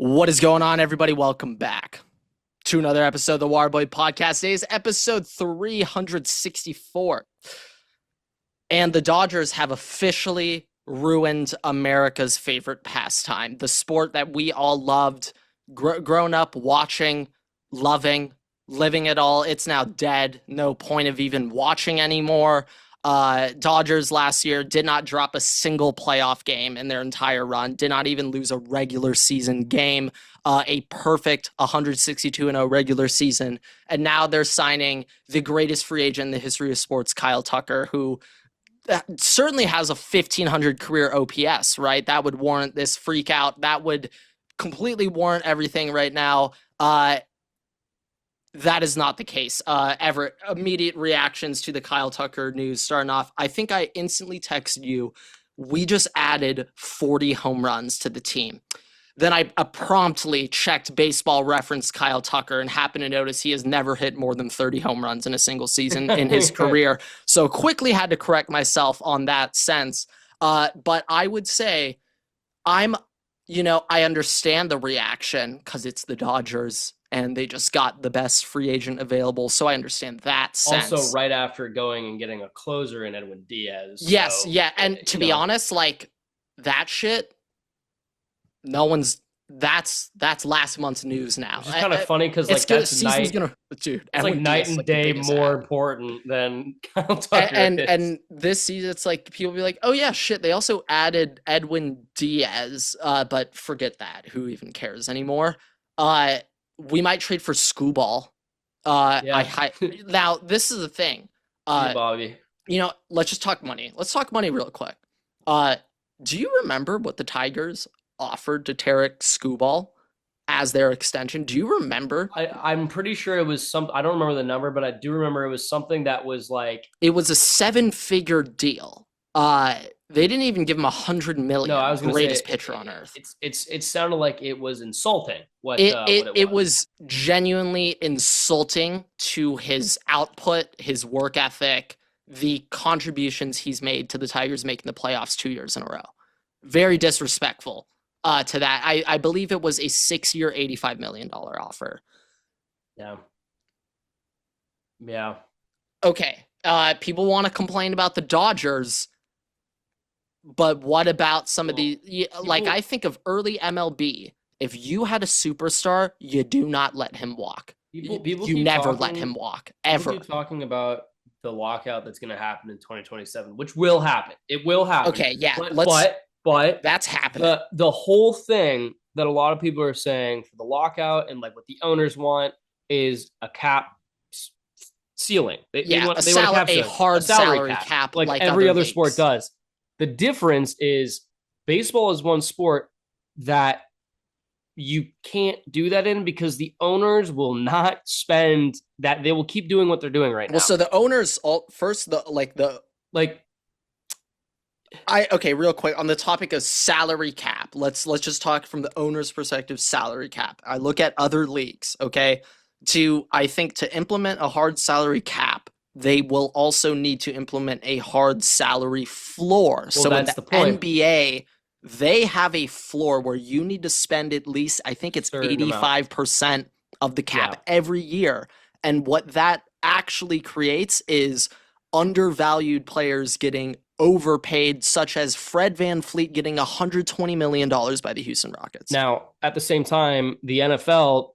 What is going on, everybody? Welcome back to another episode of the Waterboy Podcast. Today is episode 364. And the Dodgers have officially ruined America's favorite pastime, the sport that we all loved, grown up watching, loving, living it all. It's now dead. No point of even watching anymore. Dodgers last year did not drop a single playoff game in their entire run, did not even lose a regular season game, a perfect 162-0 regular season. And now they're signing the greatest free agent in the history of sports, Kyle Tucker, who certainly has a 1,500 career OPS, right? That would warrant this freak out. That would completely warrant everything right now. That is not the case. Everett, immediate reactions to the Kyle Tucker news starting off. I think I instantly texted you, we just added 40 home runs to the team. Then I promptly checked Baseball Reference Kyle Tucker and happened to notice he has never hit more than 30 home runs in a single season in his career. So quickly had to correct myself on that sense. But I would say I understand the reaction because it's the Dodgers and they just got the best free agent available. So I understand that sense. Also, right after going and getting a closer in Edwin Diaz. Yes, so, yeah. And to be honest, like that shit, that's last month's news now. It's kind of funny because like that's night. Dude, it's like night and day more important than Kyle Tucker. And this season, it's like people be like, oh yeah, shit. They also added Edwin Diaz, but forget that. Who even cares anymore? We might trade for Scooball. Now this is the thing. Bobby. Let's just talk money. Let's talk money real quick. Do you remember what the Tigers offered to Tarek Scooball as their extension? Do you remember? I'm pretty sure it was I don't remember the number, but I do remember it was something that was like it was a 7-figure deal. They didn't even give him $100 million. No, I was greatest pitcher on earth. It sounded like it was insulting. It was genuinely insulting to his output, his work ethic, the contributions he's made to the Tigers making the playoffs 2 years in a row. Very disrespectful to that. I believe it was a 6-year, $85 million offer. Yeah. Okay. People want to complain about the Dodgers. But what about some of the, I think of early MLB, if you had a superstar, you do not let him walk. You never let him walk, ever. People keep talking about the lockout that's going to happen in 2027, which will happen. It will happen. Okay, yeah. But that's happening. The whole thing that a lot of people are saying for the lockout and like what the owners want is a cap ceiling. They want a hard salary cap like every other sport does. The difference is baseball is one sport that you can't do that in because the owners will not spend that. They will keep doing what they're doing right now. Well, so the owners real quick on the topic of salary cap. Let's just talk from the owner's perspective, salary cap. I look at other leagues, okay? I think to implement a hard salary cap, they will also need to implement a hard salary floor. Well, so in the point. NBA, they have a floor where you need to spend at least, I think it's 85% of the cap every year. And what that actually creates is undervalued players getting overpaid, such as Fred VanVleet getting $120 million by the Houston Rockets. Now, at the same time, the NFL,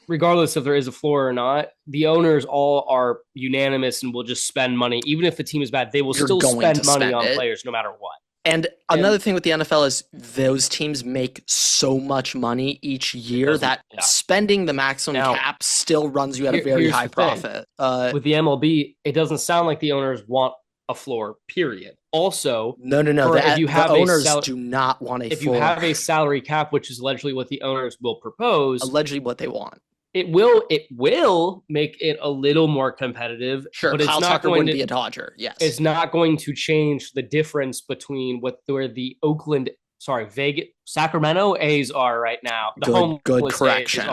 regardless if there is a floor or not, the owners all are unanimous and will just spend money. Even if the team is bad, they will still spend money on players no matter what. And another thing with the NFL is those teams make so much money each year that spending the maximum cap still runs you at a very high profit. With the MLB, it doesn't sound like the owners want a floor, period. Also, no. The owners do not want a floor. If you have a salary cap, which is allegedly what the owners will propose. Allegedly what they want. It will make it a little more competitive. Sure, but Kyle Tucker wouldn't be a Dodger. Yes, it's not going to change the difference between where the Sacramento A's are right now. Good correction.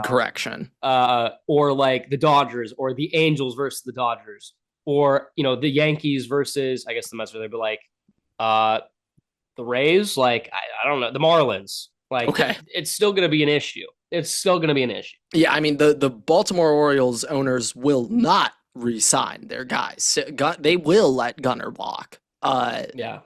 Correction. Or like the Dodgers or the Angels versus the Dodgers, or the Yankees versus I guess the Mets are there, but like the Rays, like I don't know, the Marlins. Like Okay. it's still going to be an issue. It's still going to be an issue. Yeah, I mean the Baltimore Orioles owners will not re-sign their guys. They will let Gunnar walk. Yeah.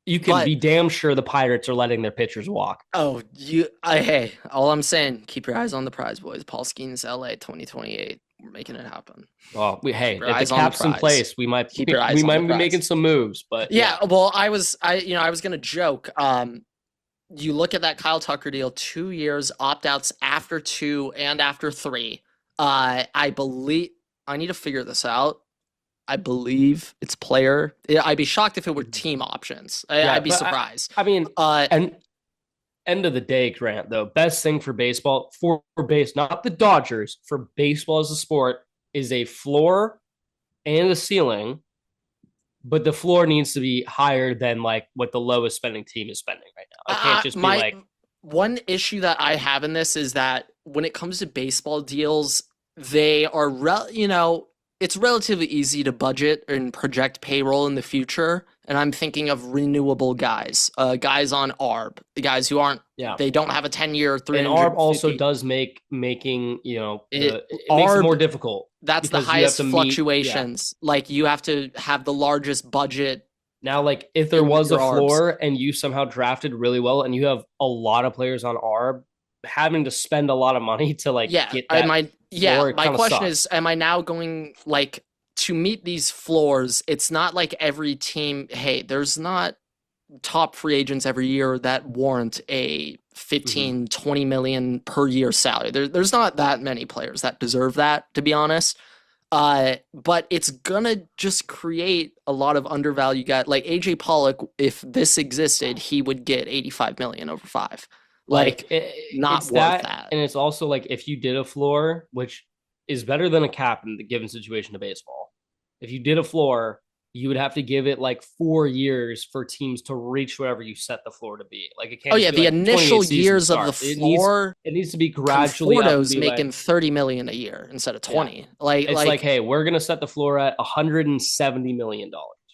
You can But be damn sure the Pirates are letting their pitchers walk. hey, all I'm saying, keep your eyes on the prize, boys. Paul Skeens, LA 2028. We're making it happen. Well, hey, Keep your if the eyes on the cap's in prize. place, we might Keep your eyes on the be prize. making some moves. But Yeah, well, I was gonna joke. You look at that Kyle Tucker deal, 2 years, opt-outs after 2 and after 3. I believe I need to figure this out. I believe it's player. I'd be shocked if it were team options. I'd be surprised. I mean, and end of the day, Grant, though, best thing for baseball, for base, not the Dodgers, for baseball as a sport, is a floor and a ceiling, but the floor needs to be higher than like what the lowest spending team is spending right now. It can't just be like one issue that I have in this is that when it comes to baseball deals, they are it's relatively easy to budget and project payroll in the future. And I'm thinking of renewable guys, guys on ARB, the guys who aren't, they don't have a 10-year, 350. And ARB also does making, it makes it more difficult. That's the highest fluctuations. Like you have to have the largest budget. Now, like if there was a floor and you somehow drafted really well and you have a lot of players on ARB, having to spend a lot of money to get that my question is, am I now going to meet these floors? It's not like every team, hey, there's not top free agents every year that warrant a 15, 20 million per year salary. There's not that many players that deserve that, to be honest. But it's gonna just create a lot of undervalued guys. Like AJ Pollock, if this existed, he would get 85 million over 5. Not worth that. And it's also like if you did a floor, which is better than a cap in the given situation of baseball. If you did a floor, you would have to give it 4 years for teams to reach whatever you set the floor to be. Like it can't. The initial years of the floor. It needs to be gradually. Conforto's making 30 million a year instead of 20. Yeah. It's hey, we're gonna set the floor at $170 million,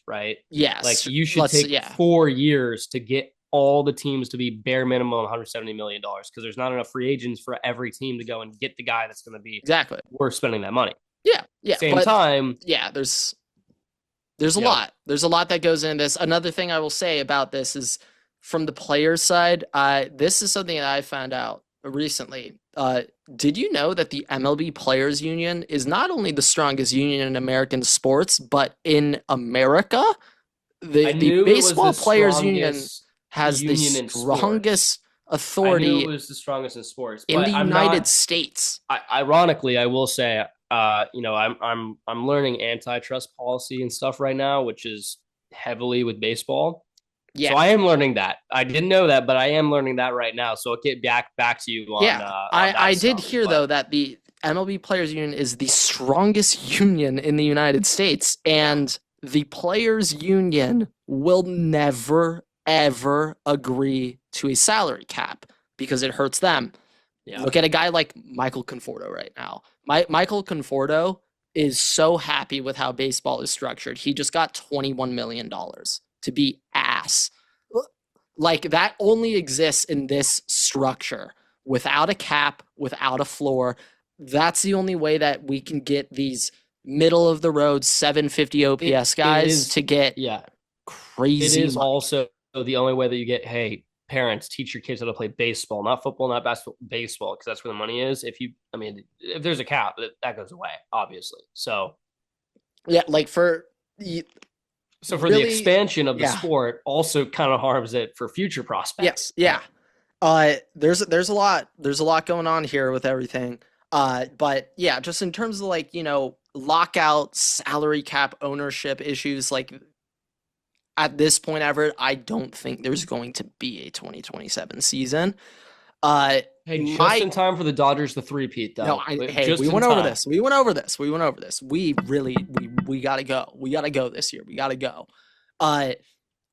right? Yes. Like you should take 4 years to get all the teams to be bare minimum $170 million because there's not enough free agents for every team to go and get the guy that's going to be exactly worth spending that money. Yeah. Same time. Yeah. There's a lot. There's a lot that goes into this. Another thing I will say about this is from the players' side. This is something that I found out recently. Did you know that the MLB Players Union is not only the strongest union in American sports, but in America? The Baseball Players Union has the strongest authority. I knew it was the strongest in sports in the United States. Ironically, I will say, I'm learning antitrust policy and stuff right now, which is heavily with baseball. Yeah, so I am learning that. I didn't know that, but I am learning that right now. So I'll get back to you on. I did hear though that the MLB Players Union is the strongest union in the United States, and the Players Union will never ever agree to a salary cap because it hurts them. Yeah. Look at a guy like Michael Conforto right now. Michael Conforto is so happy with how baseball is structured. He just got $21 million to be ass. Like that only exists in this structure without a cap, without a floor. That's the only way that we can get these middle of the road 750 OPS guys to get crazy. It is money. Also the only way that you get, hey, parents, teach your kids how to play baseball, not football, not basketball, baseball, because that's where the money is. If there's a cap, that goes away, obviously. So, yeah, for the expansion of the sport, also kind of harms it for future prospects. Yes, yeah. There's a lot going on here with everything. But yeah, just in terms of lockout, salary cap, ownership issues, at this point, Everett, I don't think there's going to be a 2027 season. Hey, just in time for the Dodgers to three-peat, though. No, we went over this. We went over this. We really, we got to go. We got to go this year. We got to go.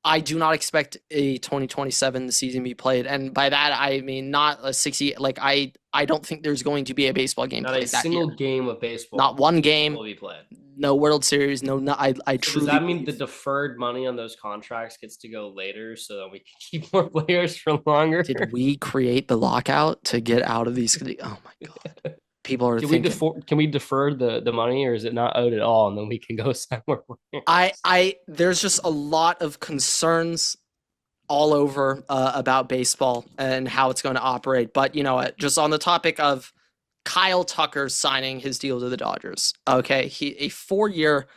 I do not expect a 2027 season to be played, and by that I mean not a 60. Like I don't think there's going to be a baseball game Not a played that year. single game of Not baseball one game. will be played. No World Series. No. No, I So does truly that mean the believe. deferred money on those contracts gets to go later so that we can keep more players for longer? Did we create the lockout to get out of these? Oh my god! People are thinking. Can we defer the money, or is it not owed at all, and then we can go sign more players? There's just a lot of concerns all over about baseball and how it's going to operate. But you know what? Just on the topic of Kyle Tucker signing his deal to the Dodgers. Okay, a 4-year,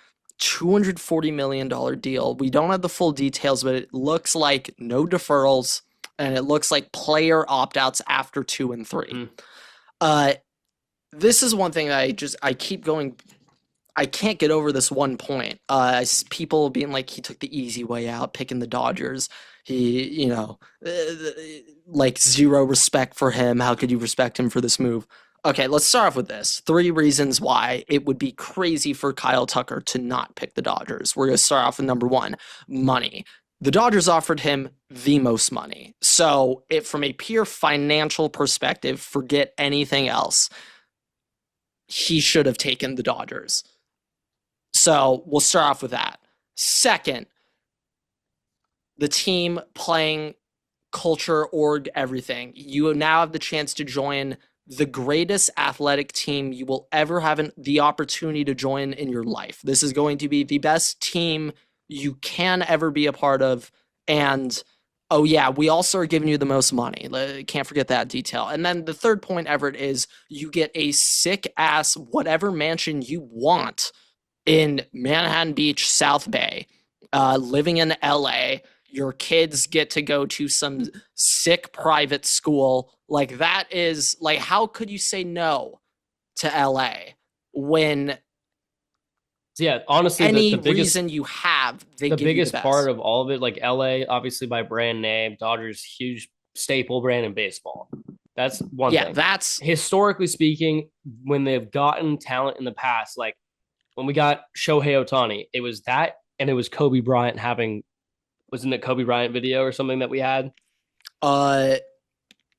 $240 million deal. We don't have the full details, but it looks like no deferrals, and it looks like player opt-outs after 2 and 3. This is one thing that I keep going. I can't get over this one point. People being like he took the easy way out, picking the Dodgers. He, like zero respect for him. How could you respect him for this move? Okay, let's start off with this. 3 reasons why it would be crazy for Kyle Tucker to not pick the Dodgers. We're going to start off with number 1, money. The Dodgers offered him the most money. So, from a pure financial perspective, forget anything else. He should have taken the Dodgers. So, we'll start off with that. Second, the team playing culture, org, everything. You now have the chance to join the greatest athletic team you will ever have the opportunity to join in your life. This is going to be the best team you can ever be a part of. And, oh yeah, we also are giving you the most money. Can't forget that detail. And then the third point, Everett, is you get a sick-ass whatever mansion you want in Manhattan Beach, South Bay, living in LA. Your kids get to go to some sick private school. Like that is like, how could you say no to LA when honestly, any the biggest reason you have, they the give you biggest the best. part of all of it, like LA, obviously by brand name, Dodgers huge staple brand in baseball. That's one thing. That's historically speaking, when they've gotten talent in the past, like when we got Shohei Ohtani, it was that, and it was Kobe Bryant having. Wasn't it Kobe Bryant video or something that we had?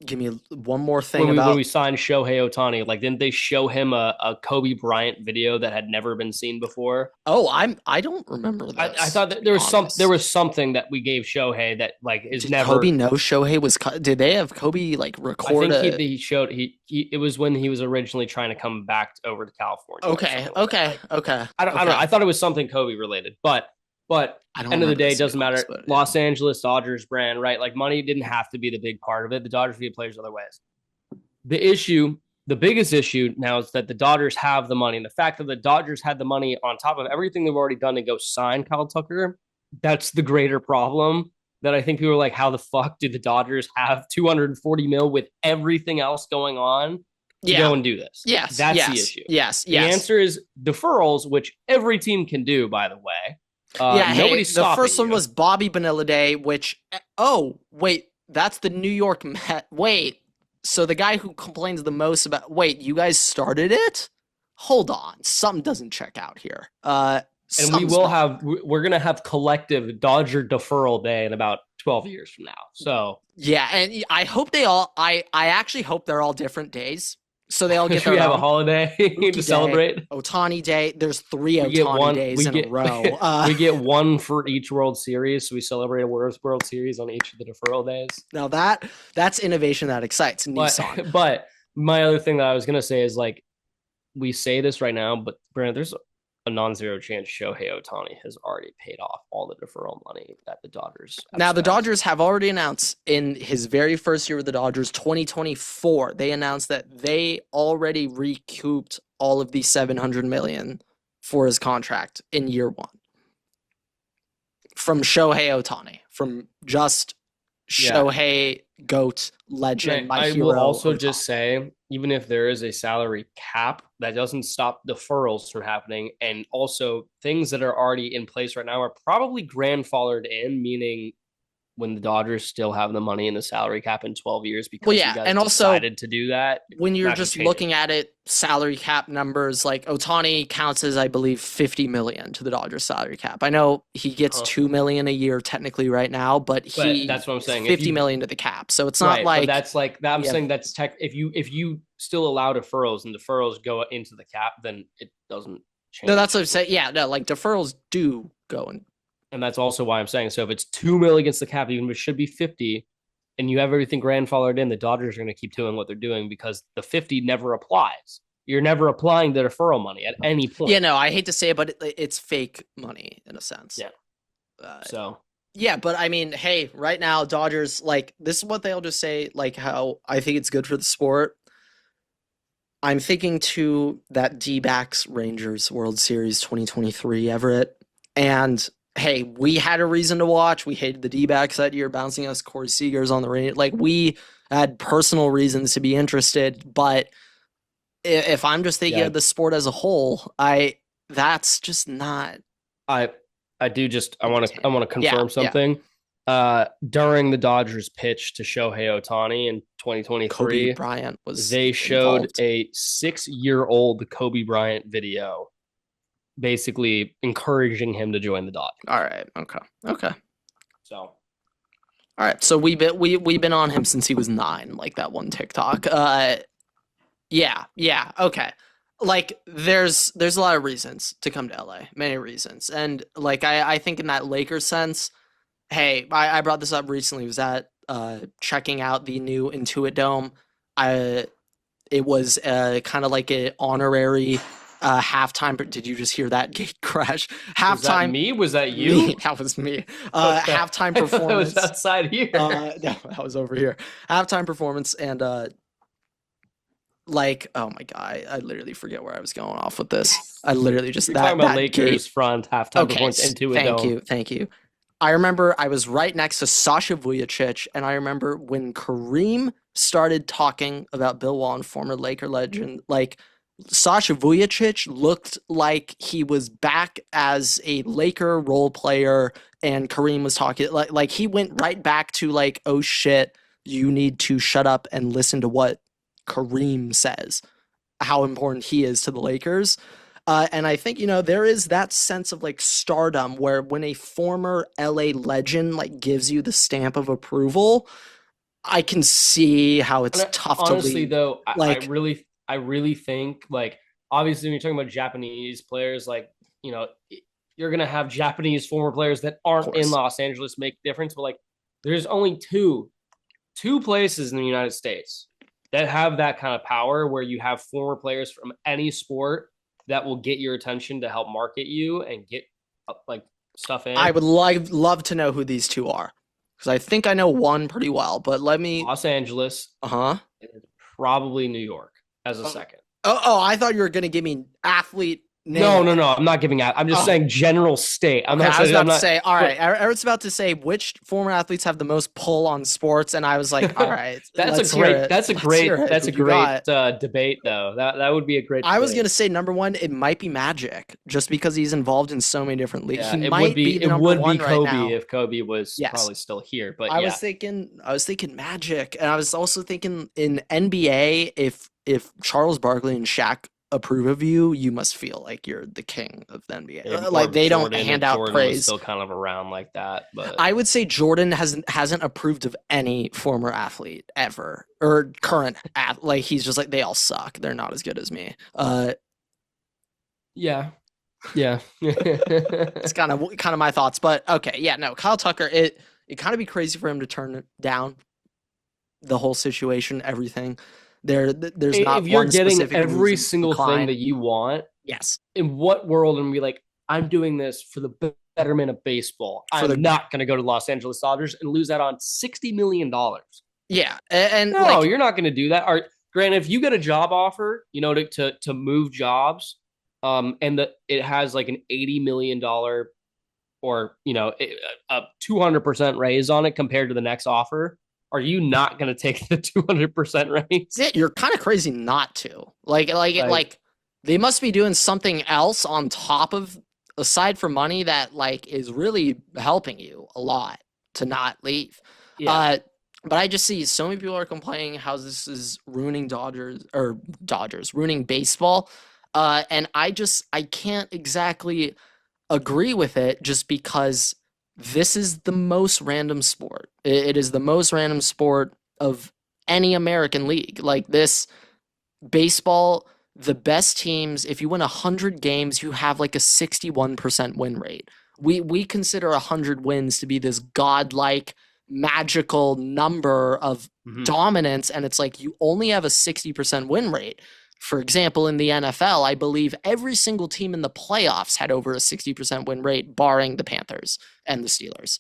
Give me one more thing when we signed Shohei Ohtani. Like, didn't they show him a Kobe Bryant video that had never been seen before? Oh, I don't remember that. I thought that there was something that we gave Shohei that like is Did never. Kobe know Shohei was? Did they have Kobe like record? I think he showed it was when he was originally trying to come back over to California. Okay. I don't know. I thought it was something Kobe related, but end of the day, it doesn't matter. Los Angeles Dodgers brand, right? Like money didn't have to be the big part of it. The Dodgers get players other ways. The biggest issue now is that the Dodgers have the money. And the fact that the Dodgers had the money on top of everything they've already done to go sign Kyle Tucker, that's the greater problem. That I think people are like, how the fuck do the Dodgers have $240 million with everything else going on to go and do this? Yes. That's the issue. Yes. The answer is deferrals, which every team can do, by the way. Nobody's the first one you. was Bobby Bonilla Day, which wait, that's the New York Met. Wait, so the guy who complains the most about you guys started it? Hold on, something doesn't check out here. And we're gonna have collective Dodger deferral day in about 12 years from now. So yeah, and I hope I actually hope they're all different days. So they all get their have a holiday to celebrate. Ohtani Day. There's 3 Ohtani days in a row. We get one for each World Series. So we celebrate a World Series on each of the deferral days. Now that's innovation that excites Nissan. But my other thing that I was going to say is like, we say this right now, but Brandon, there's a non-zero chance Shohei Ohtani has already paid off all the deferral money that the Dodgers have Now, the Dodgers have already announced in his very first year with the Dodgers, 2024, they announced that they already recouped all of the $700 million for his contract in year 1 from Shohei Ohtani, from just Shohei, GOAT, legend, my hero. I will also Ohtani. just say, even if there is a salary cap, that doesn't stop deferrals from happening. And also things that are already in place right now are probably grandfathered in, meaning when the Dodgers still have the money in the salary cap in 12 years because Well, you yeah, guys and also decided to do that. when you're Not gonna just change looking at it, salary cap numbers, like Otani counts as, I believe, 50 million to the Dodgers salary cap. I know he gets 2 million a year technically right now, but But that's what I'm is saying. 50 million to the cap. So it's not Right, but like that's like that. I'm we have- saying that's if you still allow deferrals and deferrals go into the cap, then it doesn't change. no, that's what I'm saying. Yeah, no, like deferrals do go in. And that's also why I'm saying, so if it's 2 million against the cap, even if it should be 50, and you have everything grandfathered in, the Dodgers are going to keep doing what they're doing because the 50 never applies. You're never applying the deferral money at any point. Yeah, no, I hate to say it, but it's fake money in a sense. Yeah. So yeah, but I mean, hey, right now Dodgers, like, this is what they'll just say, like, how I think it's good for the sport. I'm thinking to that D-backs Rangers World Series 2023 Everett, and hey, we had a reason to watch. We hated the D-backs that year, bouncing us Corey Seager's on the Rangers. Like, we had personal reasons to be interested, but if I'm just thinking of the sport as a whole, that's just not. I want to confirm something. During the Dodgers pitch to Shohei Ohtani in 2023, Kobe Bryant was. They showed involved. a 6-year-old Kobe Bryant video, basically encouraging him to join the Dodgers. All right. Okay. So, all right. So we've been on him since he was 9, like that one TikTok. Yeah. Okay. Like there's a lot of reasons to come to LA, many reasons, and like I think in that Lakers sense. Hey, I brought this up recently. Was that checking out the new Intuit Dome? It was kind of like an honorary halftime. Did you just hear that gate crash? Halftime. Was that me? Was that you? Me. That was me. Halftime performance. That was outside here. No, that was over here. Halftime performance and like, oh my god, I literally forget where I was going off with this. I literally just You're talking about Lakers gate. front halftime performance into a dome. Thank you. I remember I was right next to Sasha Vujacic, and I remember when Kareem started talking about Bill Walton, former Laker legend, like Sasha Vujacic looked like he was back as a Laker role player, and Kareem was talking like he went right back to like, oh shit, you need to shut up and listen to what Kareem says, how important he is to the Lakers. And I think, there is that sense of like stardom where when a former LA legend like gives you the stamp of approval, I can see how it's tough to leave. Honestly, though, I really think, like, obviously when you're talking about Japanese players, like, you're going to have Japanese former players that aren't in Los Angeles make difference. But like, there's only two places in the United States that have that kind of power where you have former players from any sport that will get your attention to help market you and get like stuff in. I would love to know who these two are because I think I know one pretty well, but let me. Los Angeles. And probably New York as a second. Oh, I thought you were going to give me athlete. No. I'm not giving out. I'm just saying general state. I was about to say, all right. I was about to say which former athletes have the most pull on sports, and I was like, all right. That's a great debate, though. That would be a great. I was gonna say number one, it might be Magic, just because he's involved in so many different leagues. Yeah, it would be Kobe right if Kobe was probably still here. But I was thinking Magic, and I was also thinking in NBA, if Charles Barkley and Shaq approve of you, you must feel like you're the king of the NBA. Like they don't hand out praise. Was still kind of around like that, but I would say Jordan hasn't approved of any former athlete ever or current like he's just like they all suck. They're not as good as me. Yeah. It's kind of my thoughts, but okay, yeah, no, Kyle Tucker. It kind of be crazy for him to turn down the whole situation, everything. There's not if you're one getting every single thing that you want. Yes. In what world and be like, I'm doing this for the betterment of baseball. I'm not going to go to Los Angeles Dodgers and lose that on $60 million. Yeah, and no, you're not going to do that. Granted, if you get a job offer, to move jobs, and it has like an $80 million or a 200% raise on it compared to the next offer. Are you not going to take the 200% raise? Yeah, you're kind of crazy not to. Like they must be doing something else on top of aside from money that like is really helping you a lot. to not leave. Yeah. Uh, but I just see so many people are complaining how this is ruining ruining baseball. And I can't exactly agree with it just because this is the most random sport. It is the most random sport of any American league. Like this baseball, the best teams, if you win 100 games, you have like a 61% win rate. We consider 100 wins to be this godlike magical number of Mhm. dominance, and it's like you only have a 60% win rate. For example, in the NFL, I believe every single team in the playoffs had over a 60% win rate, barring the Panthers and the Steelers.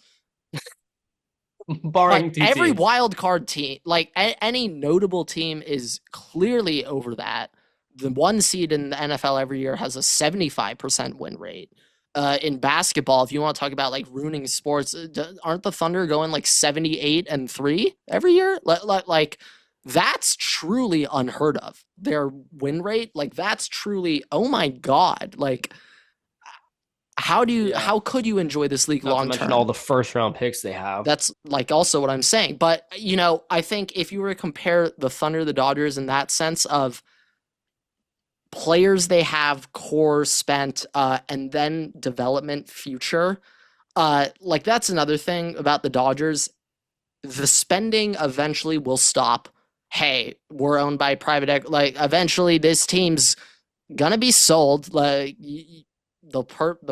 Like Barring two every teams. wild card team, like any notable team is clearly over that. The one seed in the NFL every year has a 75% win rate. In basketball, if you want to talk about like ruining sports, aren't the Thunder going like 78-3 every year? Like that's truly unheard of. Their win rate, like that's truly, oh my God. Like Yeah. how could you enjoy this league Not to long mention all term? the first round picks they have. That's like also what I'm saying. But, you know, I think if you were to compare the Thunder, the Dodgers in that sense of players they have, core spent, and then development future, like that's another thing about the Dodgers. The spending eventually will stop. Hey, we're owned by private equity. Like eventually this team's gonna be sold. Like the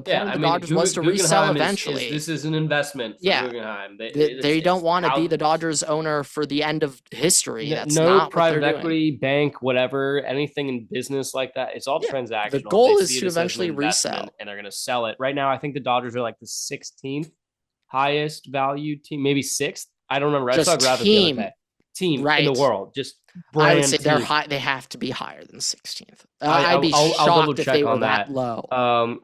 Yeah, point of I the mean, Dodgers was to resell Guggenheim is eventually. this is an investment for Yeah, Guggenheim. they don't It's want to be how the Dodgers owner for the end of history. That's no not what they're private doing. equity, bank, whatever, anything in business like that. It's all Yeah. The transactional. They goal is see to this as an eventually investment resell. and they're going to sell it. Right now, I think the Dodgers are like the 16th highest value team, maybe sixth. I don't remember. I saw a Just graphic the other day. team, Team in the right? world, just I would say brand they're team. high. They have to be higher than 16th. I, I'd I'll, be I'll, I'll double shocked if they check were on that that. low. Um,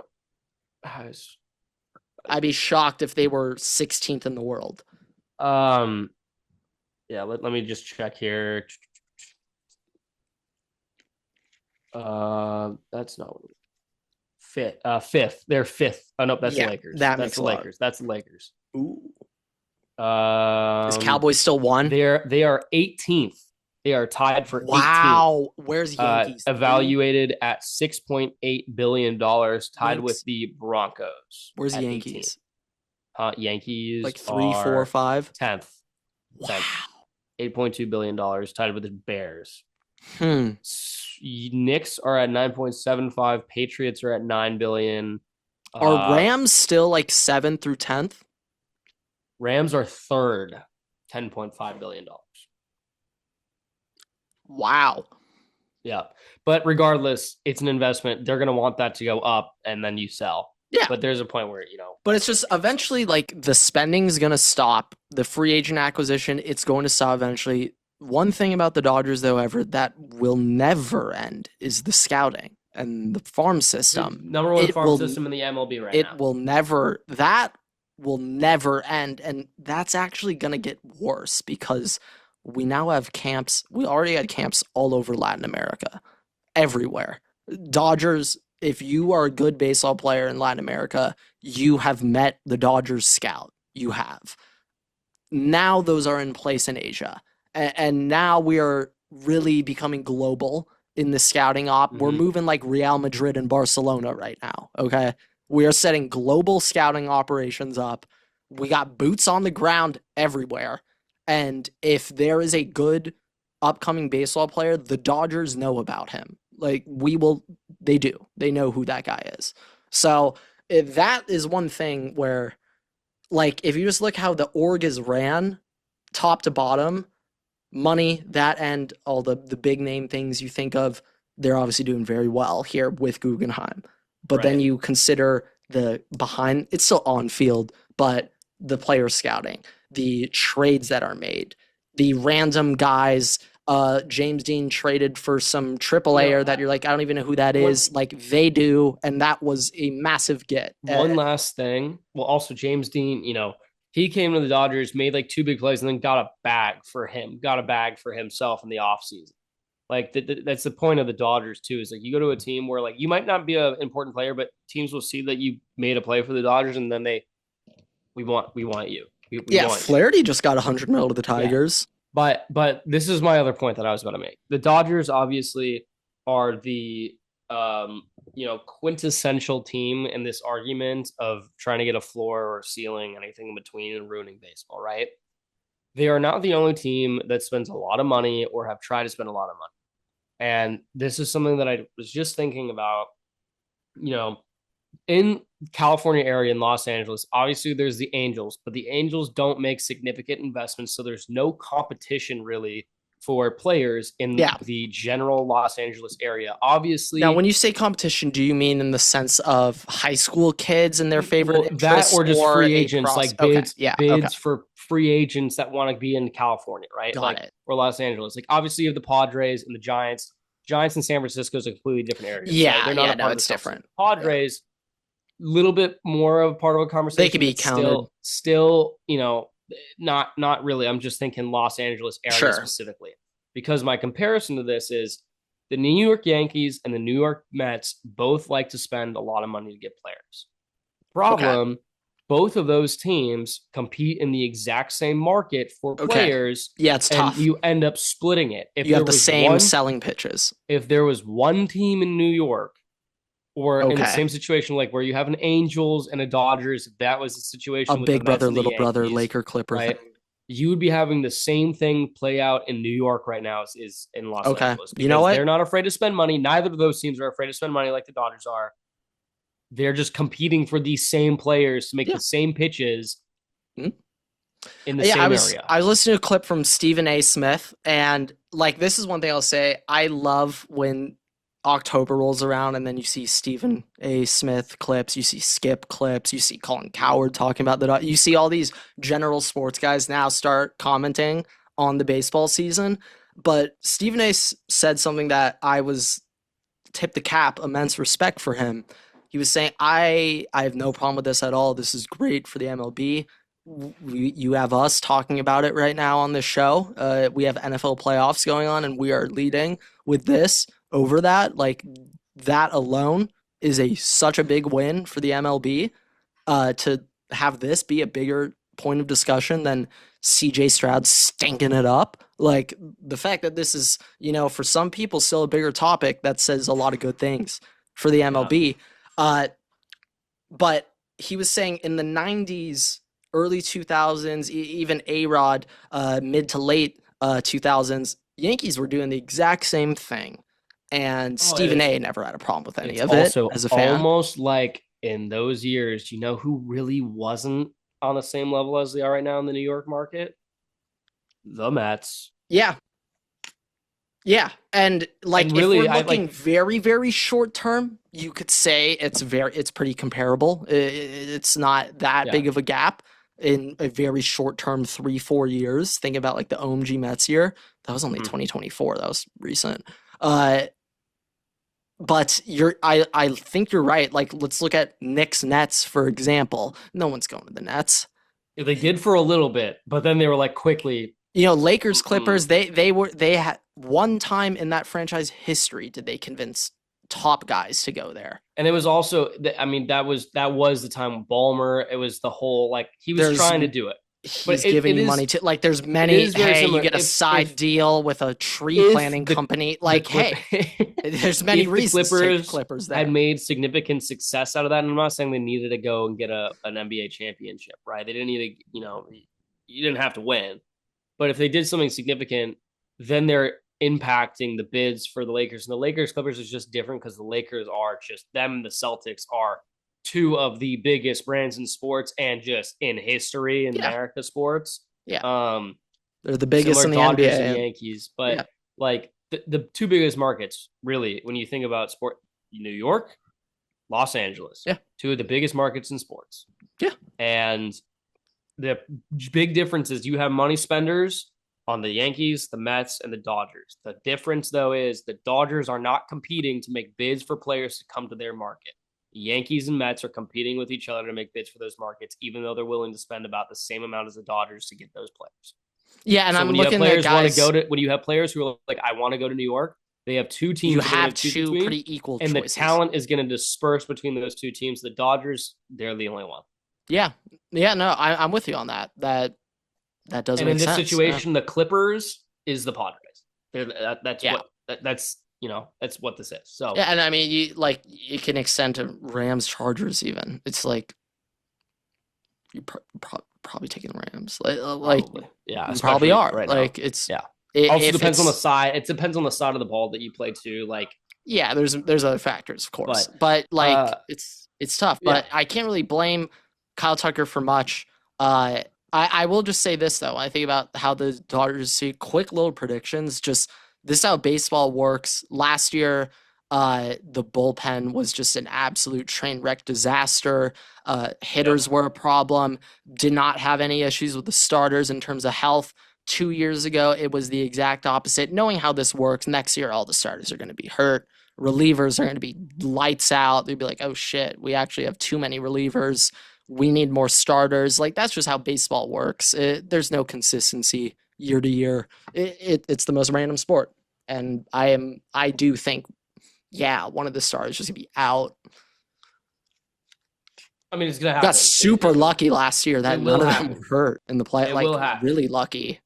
I'd be shocked if they were 16th in the world. um, yeah. Let me just check here. That's not fifth. Fifth. They're fifth. Oh no, that's the Yeah, Lakers. that That's makes the a lot. Lakers. That's the Lakers. Ooh. Is Um, Cowboys still one? they are 18th. They are tied for 18th. Wow. Where's Yankees? Three? Evaluated at $6.8 billion, tied with Yanks. the Broncos Where's at 18th. Yankees? Yankees Like three, four, are five. 10th. Wow. 10th. $8.2 billion, tied with the Bears. Hmm. Knicks are at 9.75. Patriots are at 9 billion. Are Rams still like 7th through 10th? Rams are third, $10.5 billion. Wow. Yeah. But regardless, it's an investment. They're going to want that to go up and then you sell. Yeah. But there's a point where, But it's just eventually like the spending is going to stop. The free agent acquisition, it's going to stop eventually. One thing about the Dodgers, though, ever that will never end is the scouting and the farm system. Number one It farm will system in the MLB right it now. will never that will never end, and that's actually going to get worse because we now have camps. We already had camps all over Latin America, everywhere. Dodgers, if you are a good baseball player in Latin America, you have met the Dodgers scout. You have. Now those are in place in Asia. And now we are really becoming global in the scouting op. We're moving like Real Madrid and Barcelona right now. Okay. We are setting global scouting operations up. We got boots on the ground everywhere. And if there is a good upcoming baseball player, the Dodgers know about him. Like they do. They know who that guy is. So if that is one thing where, like, if you just look how the org is ran, top to bottom, money, that and all the big name things you think of, they're obviously doing very well here with Guggenheim. But then you consider the behind, it's still on field, but the player scouting, the trades that are made, the random guys. James Dean traded for some AAA that you're like, I don't even know who that is. Like they do, and that was a massive get. One last thing. Well, also James Dean, he came to the Dodgers, made like two big plays, and then got a bag for himself in the offseason. Like that's the point of the Dodgers too. Is like you go to a team where like you might not be an important player, but teams will see that you made a play for the Dodgers, and then we want you. We want you. Flaherty just got 100 mil to the Tigers. But this is my other point that I was about to make. The Dodgers obviously are the quintessential team in this argument of trying to get a floor or ceiling, anything in between, and ruining baseball, right? They are not the only team that spends a lot of money or have tried to spend a lot of money. And this is something that I was just thinking about, in California area in Los Angeles, obviously there's the Angels, but the Angels don't make significant investments. So there's no competition really for players in the general Los Angeles area. Obviously, now when you say competition, do you mean in the sense of high school kids and their favorite that, or just free agents, like bids for free agents that want to be in California, right? Or Los Angeles. Like obviously you have the Padres and the Giants. Giants in San Francisco is a completely different area. Yeah, right? They're not a part of it's different. Padres, little bit more of a part of a conversation. They could be counted. Still, not really. I'm just thinking Los Angeles area specifically, because my comparison to this is the New York Yankees and the New York Mets both like to spend a lot of money to get players. Problem, both of those teams compete in the exact same market for players. Yeah, it's tough. You end up splitting it. If you have the same selling pitches. If there was one team in New York, or in the same situation, like where you have an Angels and a Dodgers, if that was the situation, a with big brother, little brother, Laker, Clipper, right? You would be having the same thing play out in New York right now as is in Los Angeles. You know what? They're not afraid to spend money. Neither of those teams are afraid to spend money like the Dodgers are. They're just competing for these same players to make the same pitches in the same area. I was listening to a clip from Stephen A. Smith, and like this is one thing I'll say. I love when October rolls around and then you see Stephen A. Smith clips, you see Skip clips, you see Colin Cowherd talking about you see all these general sports guys now start commenting on the baseball season. But Stephen A. said something that I was tipped the cap, immense respect for him. He was saying, I have no problem with this at all. This is great for the MLB. You have us talking about it right now on this show. We have NFL playoffs going on and we are leading with this over that. Like that alone is such a big win for the MLB to have this be a bigger point of discussion than CJ Stroud stinking it up. Like the fact that this is, for some people still a bigger topic, that says a lot of good things for the MLB. But he was saying in the 90s, early 2000s, even A-Rod, mid to late 2000s, Yankees were doing the exact same thing. And Stephen A. never had a problem with any of it as a fan. Almost like in those years, who really wasn't on the same level as they are right now in the New York market? The Mets. Yeah. Yeah. And like, if we're looking very, very short term, you could say it's pretty comparable. It's not that big of a gap in a very short term, 3-4 years. Think about like the OMG Mets year. That was only 2024. That was recent. But I think you're right. Like, let's look at Knicks Nets, for example. No one's going to the Nets. Yeah, they did for a little bit, but then they were like quickly. Lakers, Clippers, they had one time in that franchise history did they convince top guys to go there. And it was also, that was the time with Ballmer. It was the whole, he was trying to do it. He's giving you money to, there's many, you get a side deal with a tree planting company. There's many reasons the Clippers had made significant success out of that. And I'm not saying they needed to go and get an NBA championship, right? They didn't need to, you didn't have to win. But if they did something significant, then they're impacting the bids for the Lakers. And the Lakers Clippers is just different because the Lakers are just them. The Celtics are two of the biggest brands in sports and just in history in America sports. Yeah. They're the biggest in the Dodgers NBA. And Yankees. But the two biggest markets, really, when you think about sport, New York, Los Angeles. Yeah. Two of the biggest markets in sports. Yeah. And the big difference is you have money spenders on the Yankees, the Mets, and the Dodgers. The difference, though, is the Dodgers are not competing to make bids for players to come to their market. Yankees and Mets are competing with each other to make bids for those markets, even though they're willing to spend about the same amount as the Dodgers to get those players. Yeah, and I'm looking at guys. When you have players who are like, I want to go to New York, they have two teams. You have two pretty equal and choices. The talent is going to disperse between those two teams. The Dodgers, they're the only one. Yeah. Yeah, no, I'm with you on that. That does And in make this sense. Yeah. situation, the Clippers is the Padres. That's Yeah. what that's that's what this is. So Yeah, and I mean, you can extend to Rams, Chargers even. It's like you probably taking Rams. Like probably, yeah, you probably especially are. right now. Like it's Yeah. Also if depends on the it's side. It depends on the side of the ball that you play too. Like, yeah, there's other factors, of course. but But like uh, it's tough. yeah, But I can't really blame Kyle Tucker for much. I will just say this though. When I think about how the Dodgers see quick little predictions. Just this is how baseball works. Last year, the bullpen was just an absolute train wreck disaster. yep. Hitters were a problem. Did not have any issues with the starters in terms of health. 2 years ago, it was the exact opposite. Knowing how this works, next year all the starters are going to be hurt. Relievers are going to be lights out. They'd be like, oh shit, we actually have too many relievers. We need more starters. Like that's just how baseball works. There's no consistency year to year. It's the most random sport, and I do think, yeah, one of the stars is gonna be out. I mean, it's gonna Got happen. super lucky last year that It none will of them happen. were hurt in the play. It Like will happen. really lucky.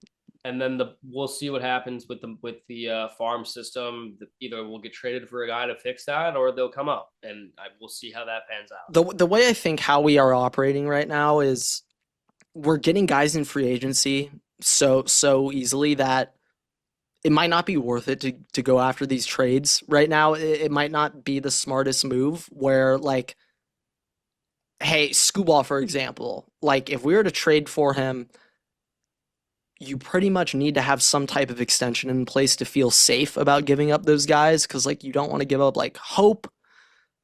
And then we'll see what happens with the farm system. Either we'll get traded for a guy to fix that, or they'll come up, and we'll see how that pans out. The way I think how we are operating right now is we're getting guys in free agency so easily that it might not be worth it to go after these trades right now. It might not be the smartest move where like, hey, Scooball, for example, like if we were to trade for him, you pretty much need to have some type of extension in place to feel safe about giving up those guys because like you don't want to give up like Hope,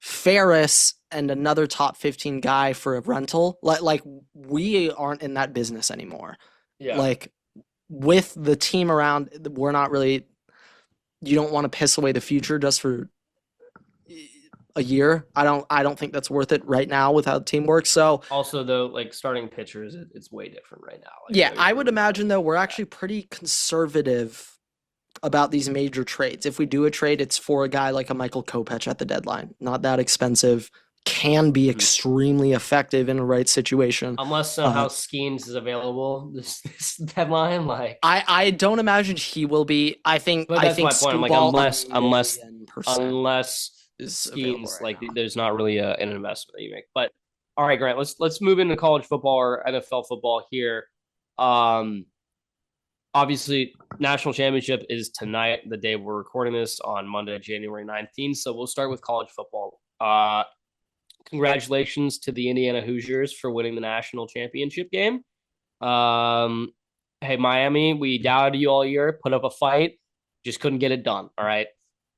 Ferris, and another top 15 guy for a rental. Like we aren't in that business anymore. Yeah. Like with the team around, we're not really. You don't want to piss away the future just for a year. I don't think that's worth it right now with how the team works. So Also, though, like starting pitchers, it's way different right now. Like, yeah, I would imagine though we're actually pretty conservative about these major trades. If we do a trade, it's for a guy like a Michael Kopech at the deadline. Not that expensive, can be extremely effective in a right situation. Unless somehow Skeens is available this deadline, like I don't imagine he will be. I think but I that's think my point. I'm like unless is available Skeens, right like now. there's not really an investment that you make. But all right, Grant, let's move into college football or NFL football here. Obviously, national championship is tonight, the day we're recording this on Monday, January 19th. So we'll start with college football. Congratulations to the Indiana Hoosiers for winning the national championship game. Hey, Miami, we doubted you all year, put up a fight, just couldn't get it done. All right.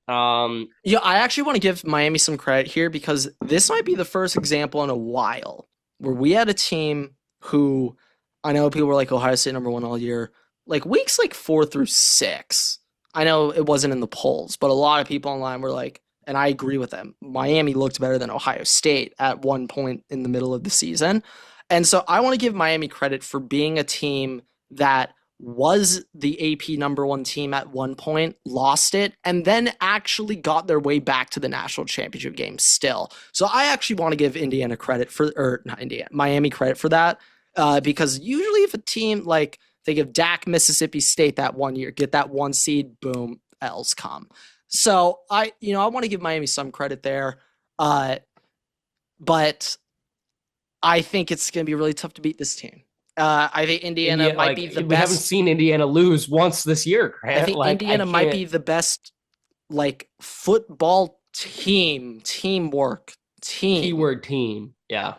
Yeah, I actually want to give Miami some credit here because this might be the first example in a while where we had a team who I know people were like Ohio State #1 all year. Like weeks like 4 through 6. I know it wasn't in the polls, but a lot of people online were like, and I agree with them. Miami looked better than Ohio State at one point in the middle of the season. And so I want to give Miami credit for being a team that was the AP #1 team at one point, lost it, and then actually got their way back to the national championship game still. So I actually want to give Indiana credit for, or not Indiana, Miami credit for that, because usually if a team like think of Dak, Mississippi State that one year, get that one seed, boom, L's come. So I want to give Miami some credit there, but I think it's going to be really tough to beat this team. I think Indiana might be the best. We haven't seen Indiana lose once this year, Grant. I think Indiana might be the best, like football teamwork team. Keyword team, yeah.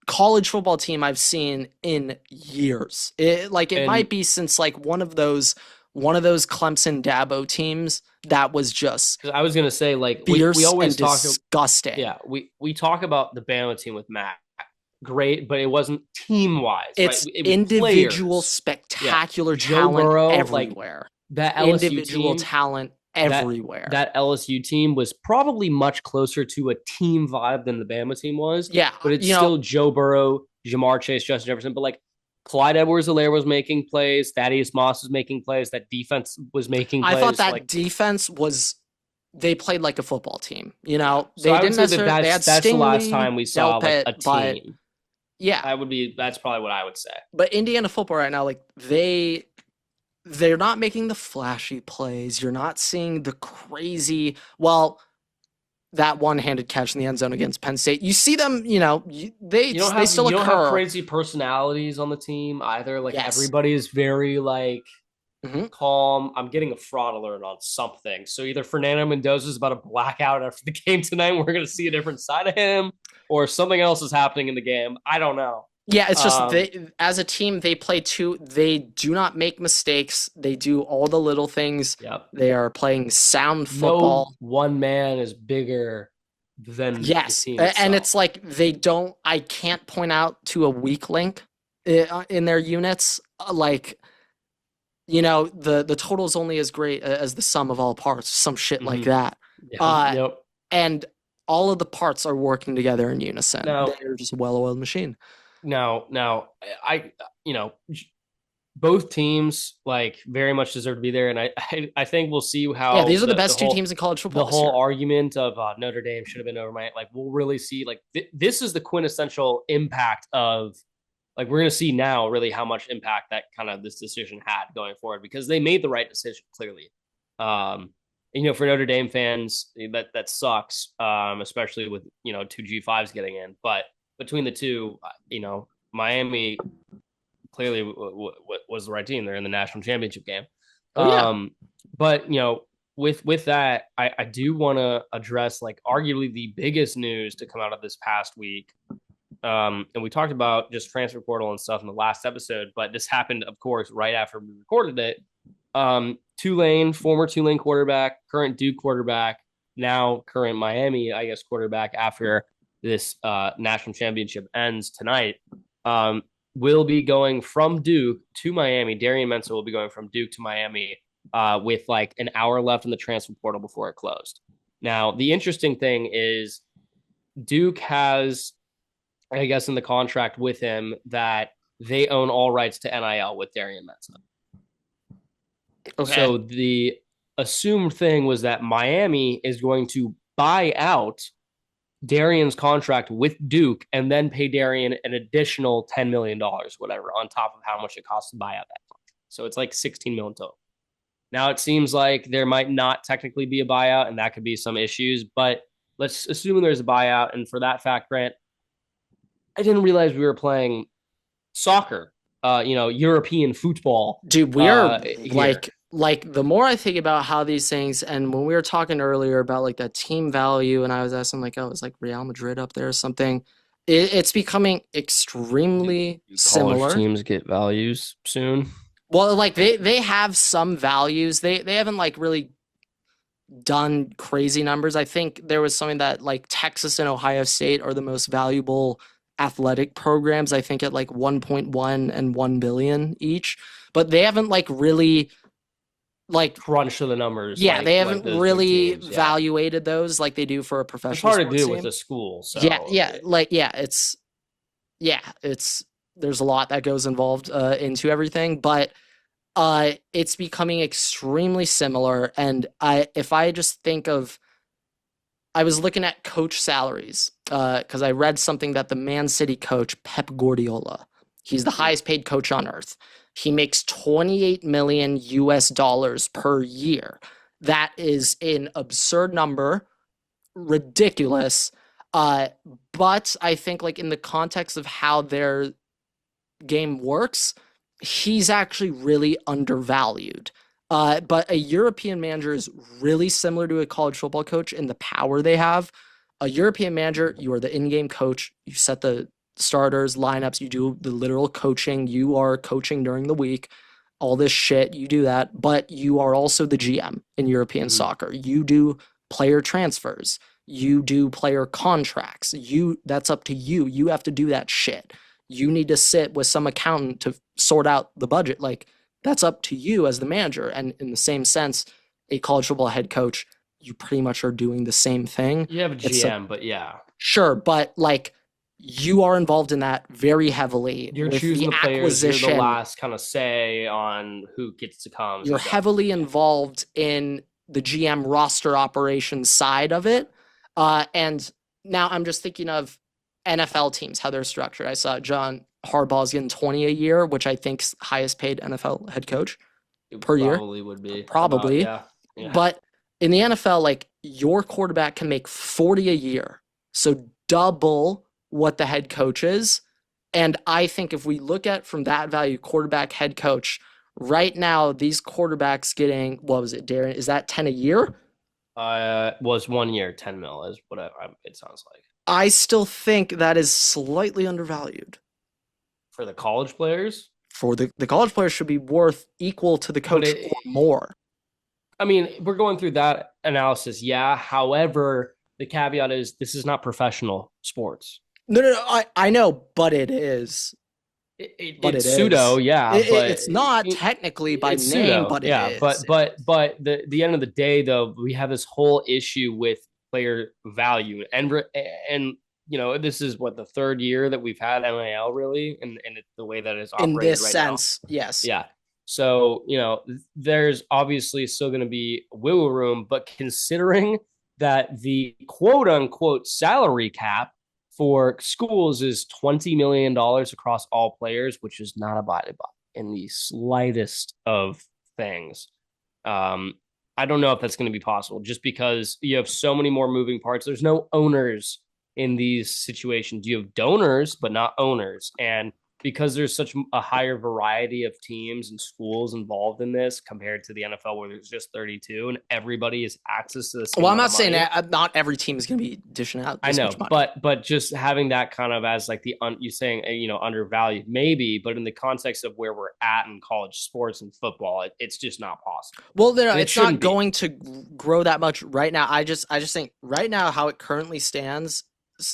College football team I've seen in years. It might be since like one of those Clemson Dabo teams that was just. I was gonna say like we always talk disgusting. Yeah, we talk about the Bama team with Matt. Great, but it wasn't team wise. It's right? It individual players. spectacular Joe talent Burrow, everywhere. That LSU individual team, talent everywhere. That LSU team was probably much closer to a team vibe than the Bama team was. Yeah, but it's still Joe Burrow, Jamar Chase, Justin Jefferson. But like Clyde Edwards-Helaire was making plays, Thaddeus Moss was making plays, that defense was making plays. I thought that defense was. They played like a football team. They so didn't necessarily. That's the last time we saw like a team. Yeah, That's probably what I would say. but Indiana football right now, like they're not making the flashy plays. You're not seeing the crazy. Well, that one-handed catch in the end zone against Penn State. You see them, they still You don't have occur. crazy personalities on the team either. Like Yes. everybody is very like Hmm. calm. I'm getting a fraud alert on something. So either Fernando Mendoza is about to black out after the game tonight, and we're going to see a different side of him, or something else is happening in the game. I don't know. Yeah, it's just Um, they as a team they play two. They do not make mistakes. They do all the little things. yep. They are playing sound No football. one man is bigger than the Yes, team and itself. it's like they don't. I can't point out to a weak link in their units. Like the total is only as great as the sum of all parts. Some shit like Mm-hmm. that. Yeah. Uh, Yep. and all of the parts are working together in unison. Now, They're just a well-oiled machine. now, I, both teams like very much deserve to be there, and I think we'll see Yeah, how these are the the best two whole teams in college football the this year. whole argument of Notre Dame should have been over my like we'll really see like this is the quintessential impact of like we're going to see now really how much impact that kind of this decision had going forward because they made the right decision clearly. For Notre Dame fans that sucks, especially with two G5s getting in, but between the two, Miami clearly was the right team. They're in the national championship game. Oh yeah, But with that, I do want to address like arguably the biggest news to come out of this past week. And we talked about just transfer portal and stuff in the last episode, but this happened, of course, right after we recorded it. Former Tulane quarterback, current Duke quarterback, now current Miami, I guess, quarterback after this national championship ends tonight. Will be going from Duke to Miami. Darian Mensah will be going from Duke to Miami with like an hour left in the transfer portal before it closed. Now, the interesting thing is Duke has, I guess, in the contract with him that they own all rights to NIL with Darian Mensah. okay. So the assumed thing was that Miami is going to buy out Darian's contract with Duke and then pay Darian an additional $10 million, whatever, on top of how much it costs to buy out that contract. So it's like 16 million total. Now it seems like there might not technically be a buyout, and that could be some issues, but let's assume there's a buyout. And for that fact, Grant, I didn't realize we were playing soccer, European football. Dude, we are Here. like the more I think about how these things, and when we were talking earlier about like that team value, and I was asking like, oh, is like Real Madrid up there or something? It's becoming extremely College similar. teams get values soon. Well, like they have some values. They haven't like really done crazy numbers. I think there was something that like Texas and Ohio State are the most valuable athletic programs, I think at like 1.1 and 1 billion each. But they haven't like really like Crunch to the numbers. yeah, they like haven't those really teams, yeah. evaluated those like they do for a It's professional hard to sports do team. with a school. So it's there's a lot that goes involved into everything, but it's becoming extremely similar. And if I just think of, I was looking at coach salaries because I read something that the Man City coach Pep Guardiola, he's the highest paid coach on earth. He makes 28 million US dollars per year. That is an absurd number, ridiculous. But I think like in the context of how their game works, he's actually really undervalued. But a European manager is really similar to a college football coach in the power they have. A European manager, you are the in-game coach. You set the starters, lineups. You do the literal coaching. You are coaching during the week. All this shit, you do that. But you are also the GM in European soccer. You do player transfers. You do player contracts. That's up to you. You have to do that shit. You need to sit with some accountant to sort out the budget. Like that's up to you as the manager. And in the same sense, a college football head coach, you pretty much are doing the same thing. you have a GM, but yeah, Sure, but like you are involved in that very heavily. you're with choosing the players. You're acquisition. the last kind of say on who gets to come. You're heavily involved in the GM roster operations side of it. And now I'm just thinking of NFL teams, how they're structured. I saw John Harbaugh's getting 20 a year, which I think's highest paid NFL head coach It per year. probably would be about, Probably. yeah. Yeah. But in the NFL, like your quarterback can make 40 a year. So double what the head coach is. And I think if we look at from that value, quarterback, head coach, right now, these quarterbacks getting, what was it, Darren? Is that 10 a year? Was 1 year, 10 mil is what it sounds like. I still think that is slightly undervalued. For the college players? For the college players should be worth equal to the coach or more. I mean, we're going through that analysis, yeah. However, the caveat is this is not professional sports. No, I know, but it is. It's pseudo, yeah. But it's not technically by name, pseudo, but it is. But the end of the day, though, we have this whole issue with player value, and this is what the third year that we've had NIL really, and the way that it's operated in this right sense, now. yes, yeah. So there's obviously still going to be wiggle room, but considering that the quote unquote salary cap for schools is $20 million across all players, which is not abided by in the slightest of things. I don't know if that's going to be possible just because you have so many more moving parts. There's no owners in these situations. You have donors, but not owners. And because there's such a higher variety of teams and schools involved in this compared to the NFL where there's just 32 and everybody has access to this. Well, I'm not saying that not every team is going to be dishing out this much money. but just having that kind of as like you saying, undervalued maybe, but in the context of where we're at in college sports and football, it's just not possible. Well, it's not going to grow that much right now. I just think right now how it currently stands,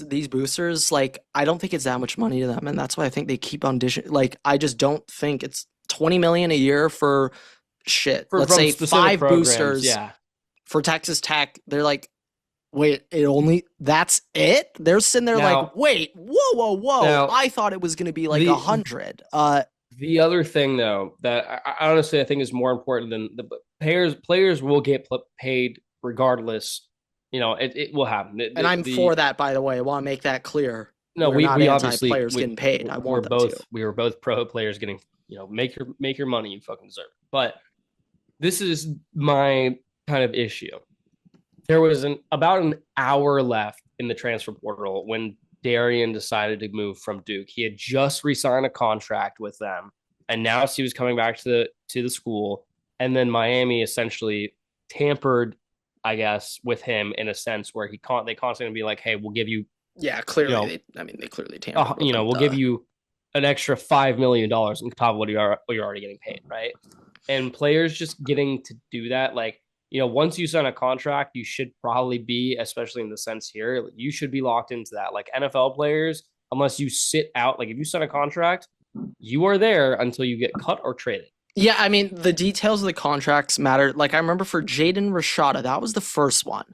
these boosters, like I don't think it's that much money to them, and that's why I think they keep on dishing. Like I just don't think it's $20 million a year for shit. Let's say 5 boosters. Yeah. For Texas Tech, they're like, wait, that's it? They're sitting there now, like, wait, whoa. Now, I thought it was going to be like 100. The other thing though that I honestly I think is more important than the players will get paid regardless. It will happen. And I'm for that, by the way. I want to make that clear. No, we obviously players getting paid. We were both pro players getting, make your money you fucking deserve. But this is my kind of issue. There was about an hour left in the transfer portal when Darian decided to move from Duke. He had just re-signed a contract with them, and now he was coming back to the school. And then Miami essentially tampered, I guess, with him in a sense where they constantly be like, "Hey, we'll give you." Yeah, clearly. They clearly tampered. We'll give you an extra $5 million on top of what you're already getting paid, right? And players just getting to do that, like, once you sign a contract, you should probably be, especially in the sense here, you should be locked into that. Like NFL players, unless you sit out, like if you sign a contract, you are there until you get cut or traded. Yeah, I mean, the details of the contracts matter. Like, I remember for Jaden Rashada, that was the first one.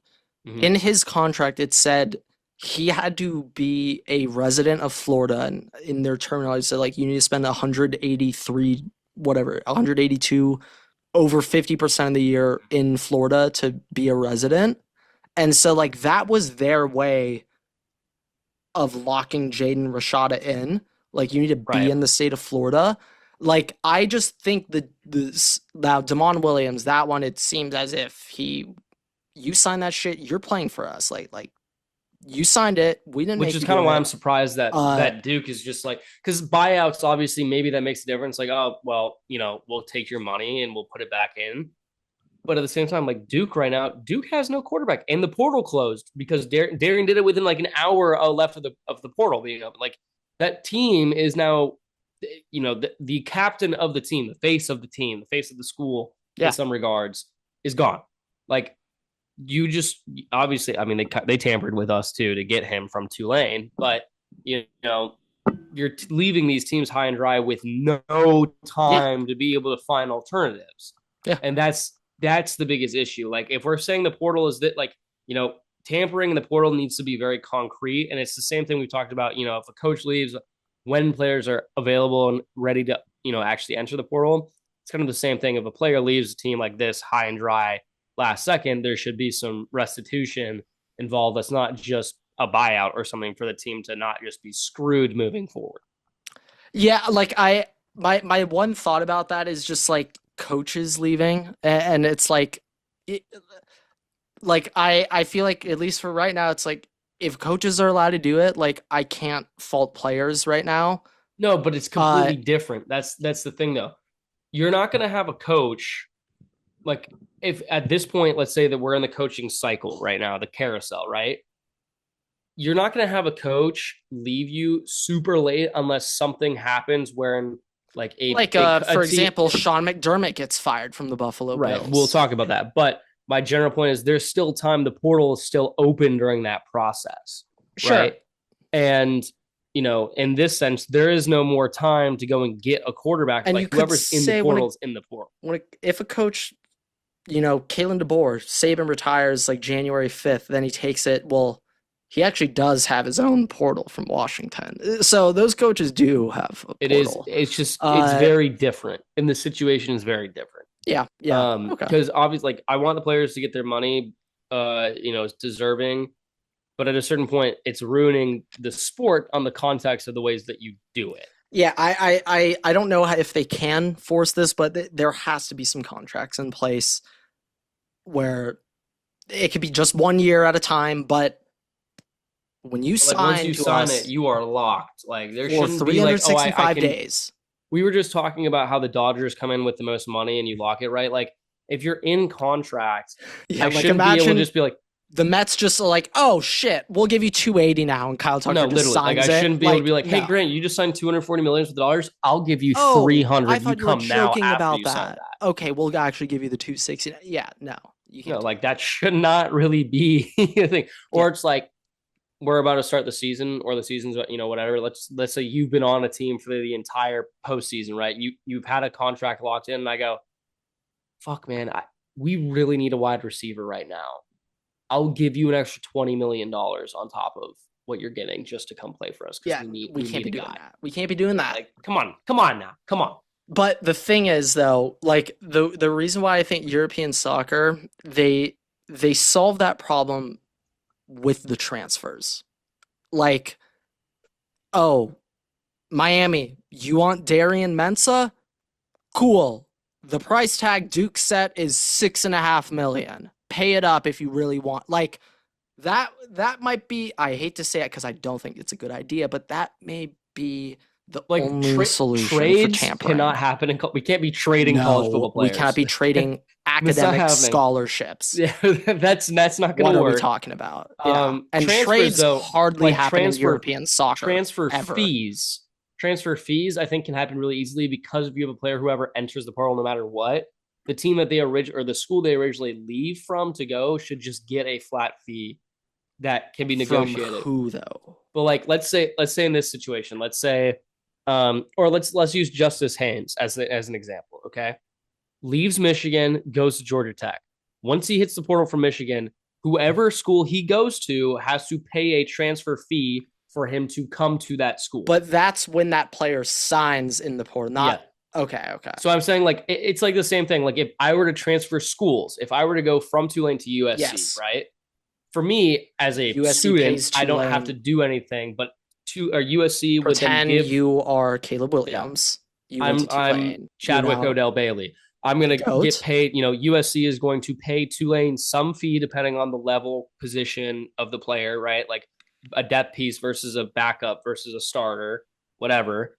Mm-hmm. In his contract, it said he had to be a resident of Florida. And in their terminology, it said, like, you need to spend 182, over 50% of the year in Florida to be a resident. And so, like, that was their way of locking Jaden Rashada in. Like, you need to be in the state of Florida. Like, I just think now Damon Williams, that one, it seems as if you signed that shit, you're playing for us. Like you signed it. We didn't. Which is kind of why I'm surprised that Duke is just like, because buyouts, obviously, maybe that makes a difference. Like, oh, well, we'll take your money and we'll put it back in. But at the same time, like Duke right now, Duke has no quarterback, and the portal closed because Darian did it within like an hour left of the portal being up. Like that team is now, the captain of the team, the face of the team, the face of the school, in some regards, is gone. Like, you just obviously, I mean, they tampered with us too to get him from Tulane, but you're leaving these teams high and dry with no time to be able to find alternatives. Yeah, and that's the biggest issue. Like, if we're saying the portal is that, like, tampering in the portal needs to be very concrete, and it's the same thing we talked about. If a coach leaves, when players are available and ready to, actually enter the portal, it's kind of the same thing. If a player leaves a team like this high and dry last second, there should be some restitution involved. That's not just a buyout or something for the team to not just be screwed moving forward. Yeah, like my one thought about that is just like coaches leaving, and it's like, it, like I feel like at least for right now, it's like if coaches are allowed to do it, like I can't fault players right now. No, but it's completely different. That's the thing though. You're not going to have a coach like if at this point, let's say that we're in the coaching cycle right now, the carousel, right? You're not going to have a coach leave you super late unless something happens where like for example, Sean McDermott gets fired from the Buffalo Bills. We'll talk about that. But my general point is there's still time. The portal is still open during that process. Sure. Right. And, in this sense, there is no more time to go and get a quarterback. And like whoever's in the portal is in the portal. If a coach, Kalen DeBoer, Saban retires like January 5th, then he takes it. Well, he actually does have his own portal from Washington. So those coaches do have a portal. It's just, it's very different. And the situation is very different. Yeah. Because obviously, I want the players to get their money, it's deserving. But at a certain point, it's ruining the sport on the context of the ways that you do it. Yeah, I don't know if they can force this, but there has to be some contracts in place where it could be just 1 year at a time, but when you sign it, you are locked. Like there shouldn't be 365 days. We were just talking about how the Dodgers come in with the most money and you lock it, right? Like if you're in contract, I shouldn't be able to just be like, the Mets just are like, oh shit, we'll give you $280 now, and Kyle Tucker just signs it. I shouldn't be able to be like, hey, Grant, you just signed $240 million with the Dodgers. I'll give you $300. I thought you were joking about that. Okay, we'll actually give you the $260. Yeah, no, you can't. Like that should not really be a thing. Or it's like we're about to start the season, or the season's whatever. Let's say you've been on a team for the entire postseason, right? You've had a contract locked in, and I go, fuck, man, we really need a wide receiver right now. I'll give you an extra $20 million on top of what you're getting just to come play for us. Yeah, we can't be doing that. We can't be doing that. Like, come on now. Come on. But the thing is, though, like the reason why I think European soccer, they solve that problem with the transfers. Like, oh, Miami, you want Darian Mensah? Cool. The price tag Duke set is $6.5 million. Pay it up if you really want. Like that might be, I hate to say it because I don't think it's a good idea, but that may be the only solution trades for tampering. Cannot happen. We can't be trading college football players. We can't be trading academic scholarships. Yeah, that's not going to work. What are we talking about? Yeah. And trades hardly happen in European soccer. Transfer fees, I think, can happen really easily because if you have a player who ever enters the portal, no matter what, the team that the school they originally leave from to go should just get a flat fee that can be negotiated. From who though? But like, let's say in this situation, let's say, or let's use Justice Haynes as an example. Okay, leaves Michigan, goes to Georgia Tech. Once he hits the portal from Michigan, whoever school he goes to has to pay a transfer fee for him to come to that school. But that's when that player signs in the portal, not. Yeah. Okay. So I'm saying like it's like the same thing. Like if I were to transfer schools, if I were to go from Tulane to USC, right? For me as a USC student, I don't have to do anything, but USC would then give you are Caleb Williams. Yeah. I'm Chadwick Odell Bailey. I'm going to get paid. USC is going to pay Tulane some fee depending on the level position of the player, right? Like a depth piece versus a backup versus a starter, whatever.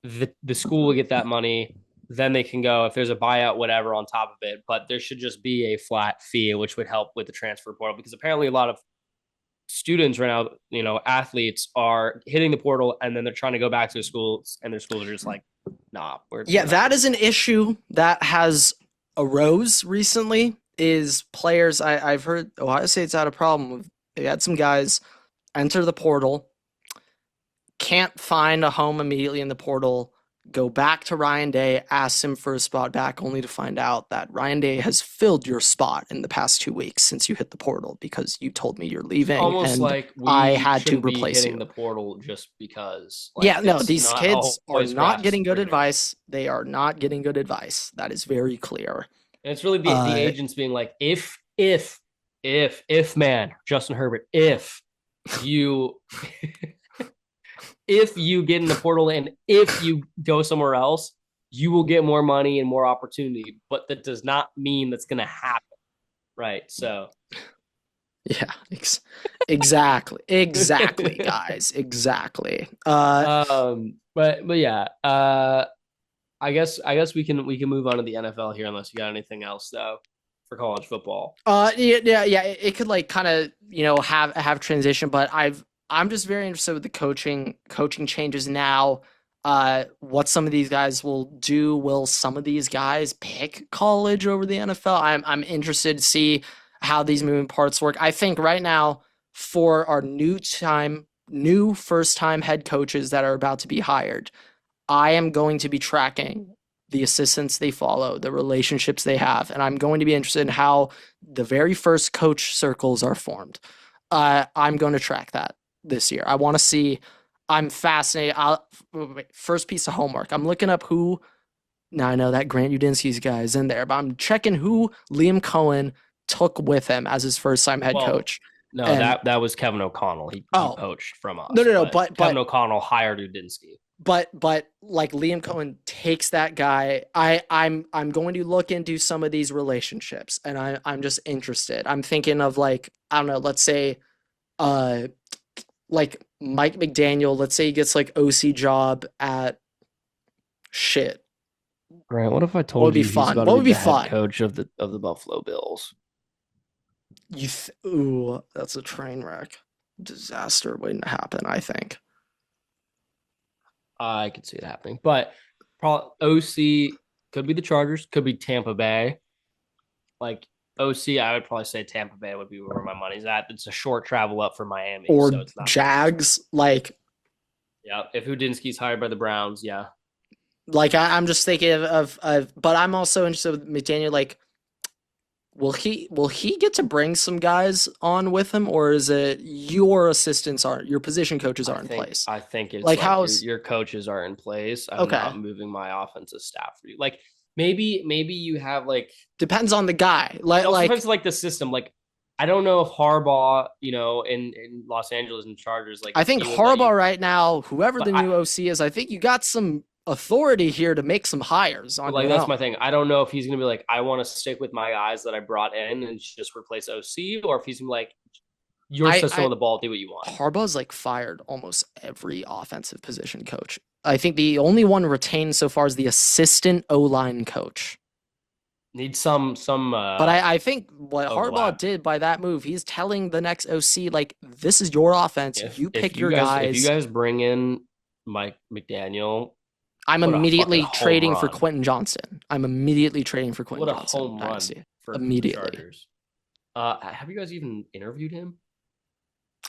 The school will get that money. Then they can go if there's a buyout, whatever, on top of it. But there should just be a flat fee, which would help with the transfer portal because apparently a lot of students right now, athletes are hitting the portal and then they're trying to go back to their schools and their schools are just like, nah. That is an issue that has arose recently. Is players I've heard Ohio State's had a problem with. They had some guys enter the portal. Can't find a home immediately in the portal, go back to Ryan Day, ask him for a spot back, only to find out that Ryan Day has filled your spot in the past 2 weeks since you hit the portal because you told me you're leaving. Almost and like I had to replace you. The portal just because. These kids are not getting good advice. They are not getting good advice. That is very clear. And it's really the agents being like, if man, Justin Herbert, if you if you get in the portal and if you go somewhere else, you will get more money and more opportunity. But that does not mean that's going to happen, right? So, Yeah, exactly, guys, exactly. but yeah, I guess we can move on to the NFL here unless you got anything else though for college football. Yeah. It could like kind of have transition, but I'm just very interested with the coaching changes now. What some of these guys will do. Will some of these guys pick college over the NFL? I'm interested to see how these moving parts work. I think right now for our new first time head coaches that are about to be hired, I am going to be tracking the assistants they follow, the relationships they have, and I'm going to be interested in how the very first coach circles are formed. I'm going to track that this year. I want to see. I'm fascinated. First piece of homework. I'm looking up who. Now I know that Grant Udinski's guy is in there, but I'm checking who Liam Cohen took with him as his first time head coach. No, And that was Kevin O'Connell. He poached from us. No, but Kevin O'Connell hired Udinsky. But like Liam Cohen takes that guy. I'm going to look into some of these relationships, and I'm just interested. I'm thinking of like, I don't know, let's say like Mike McDaniel, let's say he gets like OC job at shit. Grant, what if I told you he's about to be the head coach of the Buffalo Bills? Ooh, that's a train wreck. Disaster waiting to happen, I think. I could see it happening. But OC could be the Chargers, could be Tampa Bay. Like OC, I would probably say Tampa Bay would be where my money's at. It's a short travel up for Miami. Or so it's not Jags. Like, yeah, if Udinsky's hired by the Browns, yeah. Like I'm just thinking of but I'm also interested with McDaniel. Like, will he get to bring some guys on with him, or is it your assistants aren't, your position coaches are in place? I think it's like how's your coaches are in place. I'm not moving my offensive staff for you. Like maybe you have like depends on the guy. Like depends like the system. Like I don't know if Harbaugh, in Los Angeles and Chargers, like I think Harbaugh right now, whoever the new OC is, I think you got some authority here to make some hires on like that's my thing. I don't know if he's gonna be like, I want to stick with my guys that I brought in and just replace OC, or if he's gonna be like, your system on the ball, do what you want. Harbaugh's like fired almost every offensive position coach. I think the only one retained so far is the assistant O-line coach. Need some but I think what Harbaugh did by that move, he's telling the next OC, like, this is your offense. You pick your guys. If you guys bring in Mike McDaniel, I'm immediately trading for Quentin Johnson. I'm immediately trading for Quentin Johnson. What a home run for immediately. Chargers. Have you guys even interviewed him?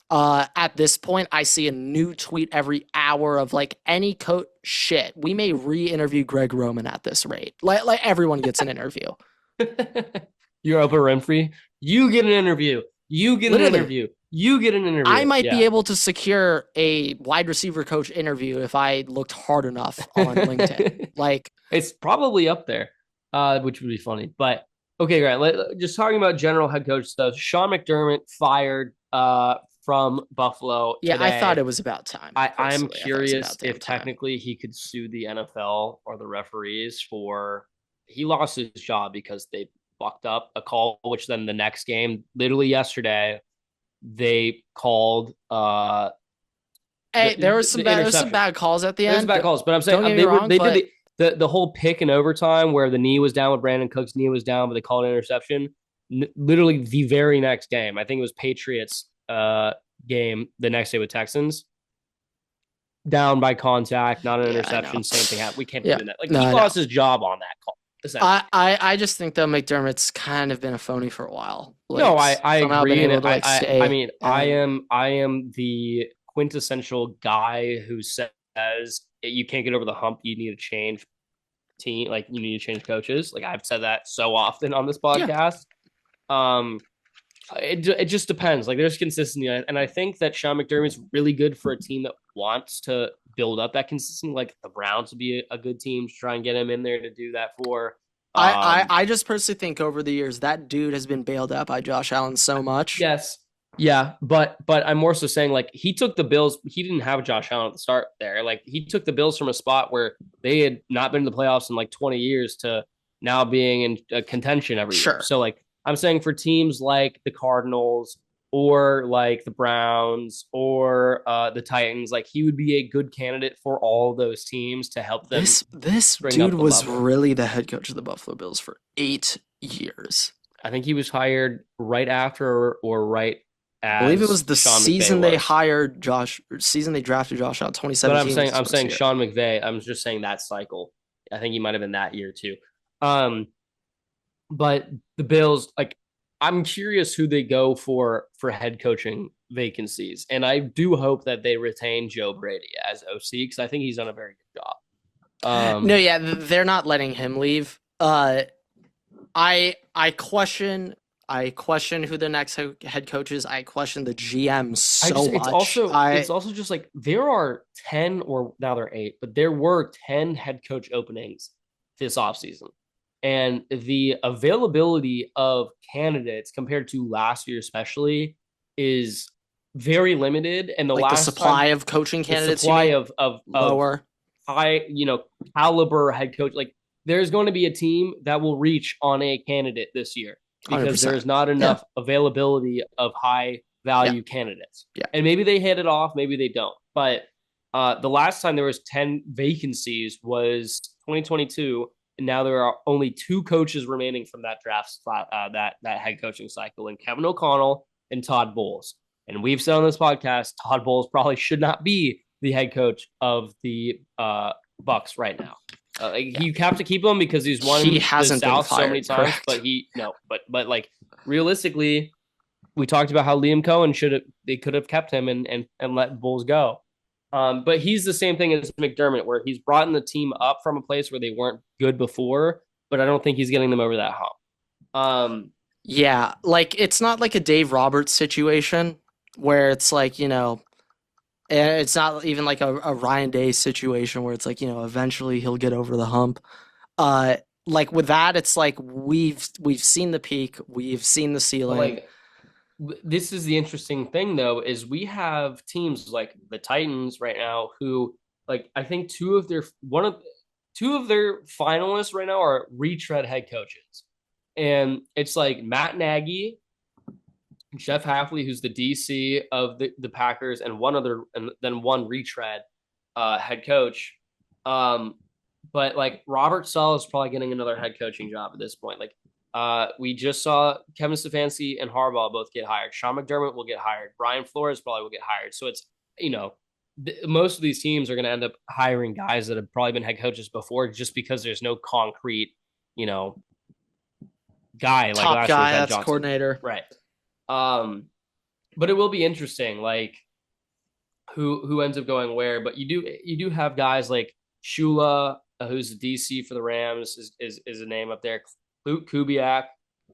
At this point, I see a new tweet every hour of like any coach. Shit, we may re-interview Greg Roman at this rate. Like everyone gets an interview. You're Oprah Winfrey. You get an interview. You get an interview. You get an interview. I might be able to secure a wide receiver coach interview if I looked hard enough on LinkedIn. Like it's probably up there, which would be funny. But okay, Grant. Just talking about general head coach stuff. Sean McDermott fired from Buffalo. Yeah, today. I thought it was about time. I'm curious if technically he could sue the NFL or the referees for he lost his job because they fucked up a call, which then the next game, literally yesterday, they called. Hey, there was some bad calls at the end. There's bad calls, but I'm saying they did the whole pick in overtime where the knee was down with Brandon Cook's knee was down, but they called an interception. Literally the very next game, I think it was Patriots game the next day with Texans. Down by contact, not an interception. Same thing happened. We can't do that. Like he lost his job on that call. I just think though McDermott's kind of been a phony for a while. Like, no, I agree. I mean, I am the quintessential guy who says you can't get over the hump. You need to change team. Like you need to change coaches. Like I've said that so often on this podcast. Yeah. It just depends. Like there's consistency, and I think that Sean McDermott's really good for a team that wants to build up that consistency. Like the Browns would be a good team to try and get him in there to do that for. I just personally think over the years that dude has been bailed out by Josh Allen so much. Yes, Yeah, but I'm more so saying like he took the Bills. He didn't have Josh Allen at the start there. Like he took the Bills from a spot where they had not been to the playoffs in like 20 years to now being in contention every year. Sure. So like I'm saying for teams like the Cardinals or like the Browns or the Titans, like he would be a good candidate for all those teams to help them This bring dude up the was level. really the head coach of the Buffalo Bills for 8 years. I think he was hired right after or right I believe it as was the Sean McVay season they was. hired Josh, or season they drafted Josh out. But 2017 was his I'm first saying year. Sean McVay. I'm just saying that cycle. I think he might have been that year too. Um, but the Bills, like, I'm curious who they go for head coaching vacancies, and I do hope that they retain Joe Brady as OC because I think he's done a very good job. No, yeah, they're not letting him leave. I question who the next head coach is. I question the GM so much. It's also just like there are 10 or now there are 8, but there were 10 head coach openings this offseason. And the availability of candidates compared to last year, especially, is very limited. And the like the last supply time of coaching the candidates, supply of lower. high, caliber head coach, like there's going to be a team that will reach on a candidate this year because 100%. there's not enough availability of high value candidates. Yeah. And maybe they hit it off, maybe they don't. But the last time there was 10 vacancies was 2022, and now there are only 2 coaches remaining from that draft spot, that head coaching cycle, and Kevin O'Connell and Todd Bowles. And we've said on this podcast, Todd Bowles probably should not be the head coach of the Bucks right now. You have to keep him because he's won the South so many times. Correct. But like realistically, we talked about how Liam Cohen they could have kept him and let Bulls go. But he's the same thing as McDermott, where he's brought in the team up from a place where they weren't good before, but I don't think he's getting them over that hump. Yeah, like it's not like a Dave Roberts situation where it's like, it's not even like a Ryan Day situation where it's like, eventually he'll get over the hump. Like with that, it's like we've seen the peak, we've seen the ceiling. Like this is the interesting thing though, is we have teams like the Titans right now who, like, I think two of their finalists right now are retread head coaches. And it's like Matt Nagy, Jeff Hafley, who's the DC of the Packers, and then one retread head coach. But like Robert Saleh is probably getting another head coaching job at this point. Like we just saw Kevin Stefanski and Harbaugh both get hired. Sean McDermott will get hired. Brian Flores probably will get hired. So it's, most of these teams are going to end up hiring guys that have probably been head coaches before, just because there's no concrete, guy top like guy that's coordinator, right? But it will be interesting, like who ends up going where. But you do have guys like Shula, who's the DC for the Rams, is a name up there. Luke Kubiak,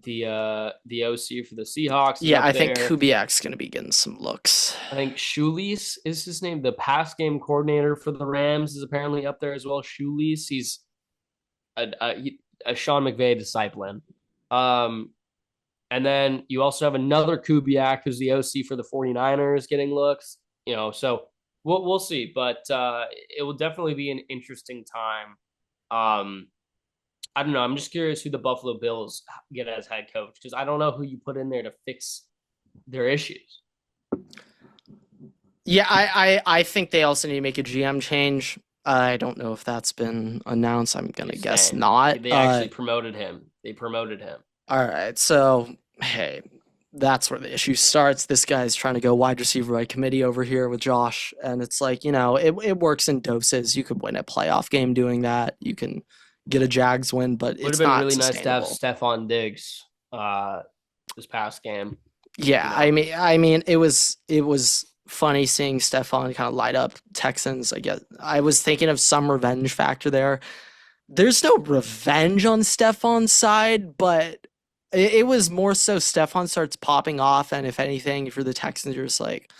the OC for the Seahawks. Yeah, I think Kubiak's going to be getting some looks. I think Shulis is his name. The pass game coordinator for the Rams is apparently up there as well. Shulis, he's a Sean McVay disciple. And then you also have another Kubiak, who's the OC for the 49ers, getting looks. So we'll see, but it will definitely be an interesting time. I don't know. I'm just curious who the Buffalo Bills get as head coach, because I don't know who you put in there to fix their issues. Yeah, I think they also need to make a GM change. I don't know if that's been announced. I'm going to guess not. They actually promoted him. They promoted him. All right. So, hey, that's where the issue starts. This guy's trying to go wide receiver by committee over here with Josh. And it's like, it works in doses. You could win a playoff game doing that. You can get a Jags win, but it's not really nice to have sustainable. Stephon Diggs this past game. Yeah, I mean, it was funny seeing Stephon kind of light up Texans. I guess I was thinking of some revenge factor there. There's no revenge on Stephon's side, but it was more so Stephon starts popping off, and if anything, if you're the Texans, you're just like,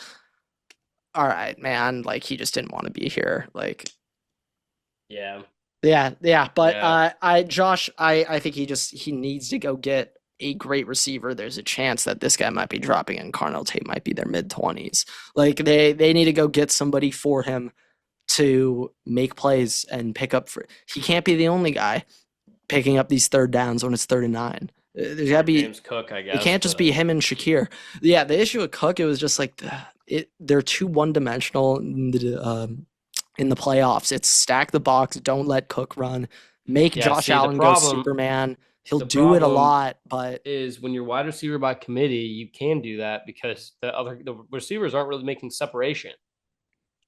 all right, man, like he just didn't want to be here. Like, yeah. But Josh, I think he needs to go get a great receiver, there's a chance that this guy might be dropping and Carnell Tate might be their mid-20s. Like they need to go get somebody for him to make plays and pick up for. He can't be the only guy picking up these third downs when it's 39. There's got to be James Cook, I guess. It can't just be him and Shakir. Yeah, the issue with Cook, it was just like they're too one-dimensional in the playoffs. It's stack the box, don't let Cook run, make Josh Allen go Superman. He'll do it a lot, but is when you're wide receiver by committee, you can do that because the receivers aren't really making separation.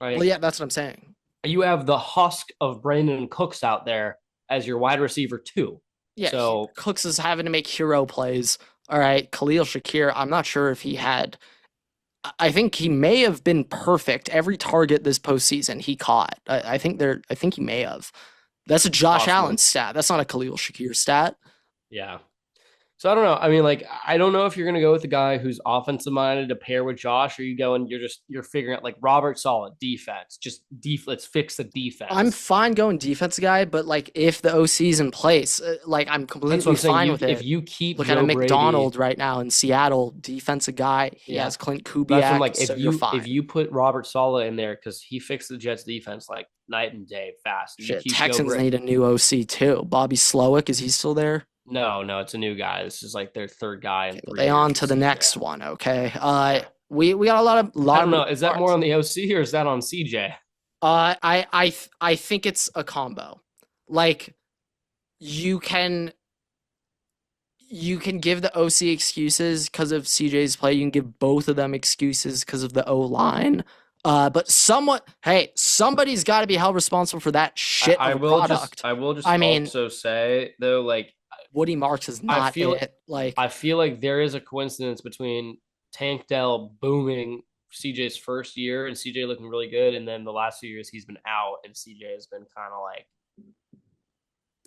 Right? Well, yeah, that's what I'm saying. You have the husk of Brandon Cooks out there as your wide receiver too. Yeah, so Cooks is having to make hero plays. All right, Khalil Shakir, I'm not sure if he had. I think he may have been perfect every target this postseason he caught. I think he may have. That's a Josh Allen stat. That's not a Khalil Shakir stat. Yeah. So I don't know. I mean, like, I don't know if you're going to go with the guy who's offensive minded to pair with Josh, or you go and you're figuring out like Robert Saleh defense, let's fix the defense. I'm fine going defense guy, but like if the OC's in place, like I'm completely fine with it. If you keep look at McDonald right now in Seattle, defensive guy, he has Clint Kubiak. Like if you put Robert Saleh in there because he fixed the Jets defense like night and day fast. Texans need a new OC too. Bobby Slowick, is he still there? No, it's a new guy. This is like their third guy. Okay, they on to the next one, okay? We got a lot of. I don't know. Is that more on the OC or is that on CJ? I think it's a combo. Like you can give the OC excuses because of CJ's play. You can give both of them excuses because of the O line. But somebody's got to be held responsible for that shit. I will just also say though, like. Woody Marks is not it. Like I feel like there is a coincidence between Tank Dell booming CJ's first year and CJ looking really good, and then the last few years he's been out and CJ has been kind of like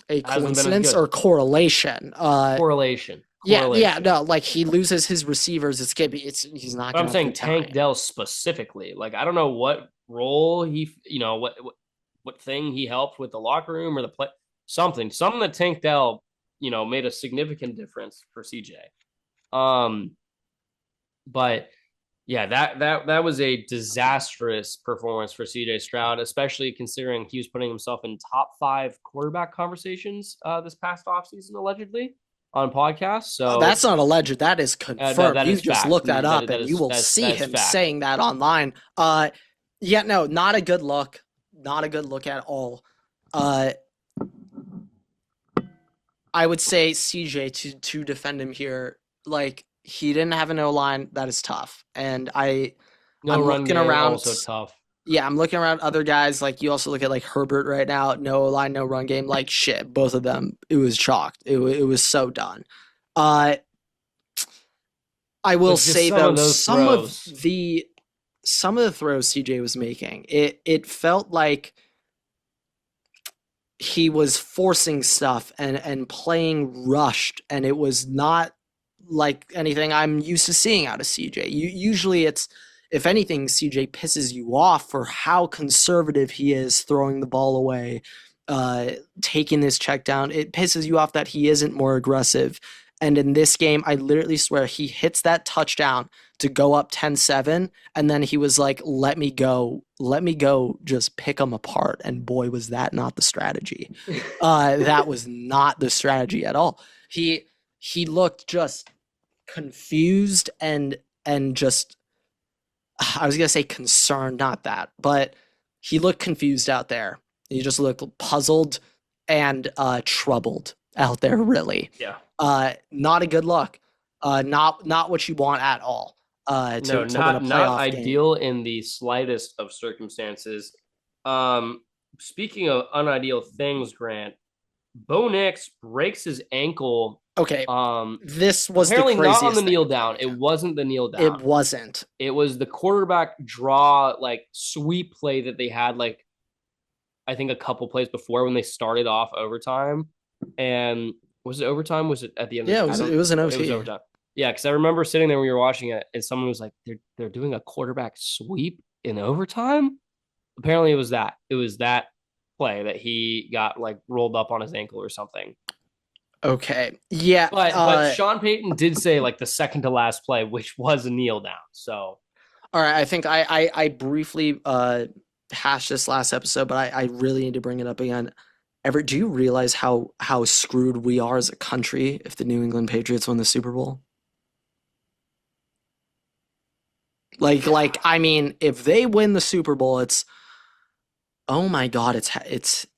a coincidence or correlation. Correlation. Yeah, no, like he loses his receivers. He's not. I'm saying Tank Dell specifically. Like I don't know what role what thing he helped with the locker room or the play. Something that Tank Dell. Made a significant difference for CJ. But yeah, that was a disastrous performance for CJ Stroud, especially considering he was putting himself in top 5 quarterback conversations this past offseason, allegedly, on podcasts. So that's not alleged. That is confirmed. You just look that up and you will see him saying that online. Yeah, no, not a good look. Not a good look at all. I would say CJ to defend him here. Like he didn't have an O-line. That is tough. And I'm looking around. Also tough. Yeah, I'm looking around other guys. Like you also look at like Herbert right now. No O-line, no run game. Like shit, both of them. It was chalked. It was so done. I will say though, some of the throws CJ was making, it felt like he was forcing stuff and playing rushed, and it was not like anything I'm used to seeing out of CJ. Usually it's, if anything, CJ pisses you off for how conservative he is throwing the ball away, taking this check down. It pisses you off that he isn't more aggressive. And in this game, I literally swear he hits that touchdown to go up 10-7, and then he was like, let me go, just pick them apart. And boy, was that not the strategy. That was not the strategy at all. He looked just confused and just, I was going to say concerned, not that, but he looked confused out there. He just looked puzzled and troubled out there, really. Yeah. Not a good look. Not what you want at all. Not ideal in the slightest of circumstances. Speaking of unideal things, Grant, Bo Nix breaks his ankle. Okay. This was apparently the craziest not on the thing. kneel down. It wasn't the kneel down. It wasn't. It was the quarterback draw, like sweep play that they had, like I think a couple plays before when they started off overtime. And was it overtime? Was it at the end? Yeah, it was an OT. It was overtime. Yeah, because I remember sitting there when we were watching it, and someone was like, "They're doing a quarterback sweep in overtime." Apparently, it was that. It was that play that he got like rolled up on his ankle or something. Okay. Yeah. But Sean Payton did say like the second to last play, which was a kneel down. So All right. I think I briefly hashed this last episode, but I really need to bring it up again. Do you realize how screwed we are as a country if the New England Patriots win the Super Bowl? Like I mean, if they win the Super Bowl, it's oh my God, it's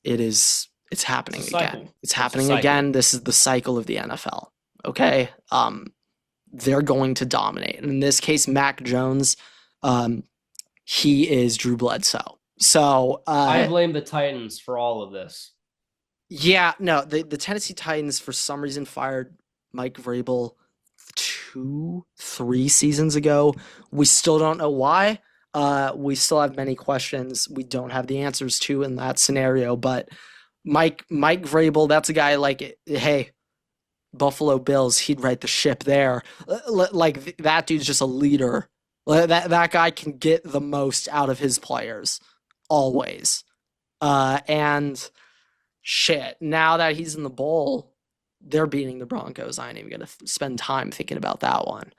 it's a happening again. cycle. It's It's a happening cycle. again. This is the cycle of the NFL. Okay. They're going to dominate. And in this case, Mac Jones, um, he is Drew Bledsoe. So I blame the Titans for all of this. yeah, no, the Tennessee Titans for some reason fired Mike Vrabel 3 seasons ago. We still don't know why. We still have many questions we don't have the answers to in that scenario. But Mike Vrabel, that's a guy like, hey, Buffalo Bills, he'd right the ship there. Like that dude's just a leader. That guy can get the most out of his players always. And shit, now that he's in the bowl, they're beating the Broncos. I ain't even gonna spend time thinking about that one.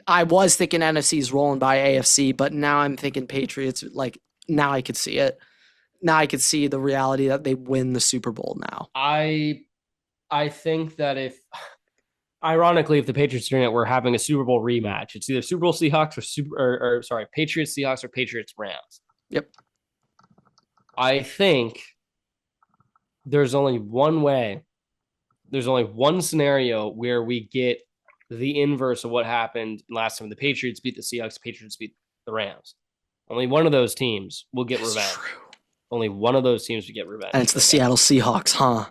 I was thinking NFC's rolling by AFC, but now I'm thinking Patriots. Like now I could see it. Now I could see the reality that they win the Super Bowl now. I think that if ironically, if the Patriots are doing it, we're having a Super Bowl rematch. It's either Super Bowl Seahawks or sorry, Patriots Seahawks or Patriots Rams. Yep. I think there's only one way. There's only one scenario where we get the inverse of what happened last time. The Patriots beat the Seahawks, the Patriots beat the Rams. Only one of those teams will get revenge. True. Only one of those teams will get revenge. And it's the Seattle Seahawks, huh?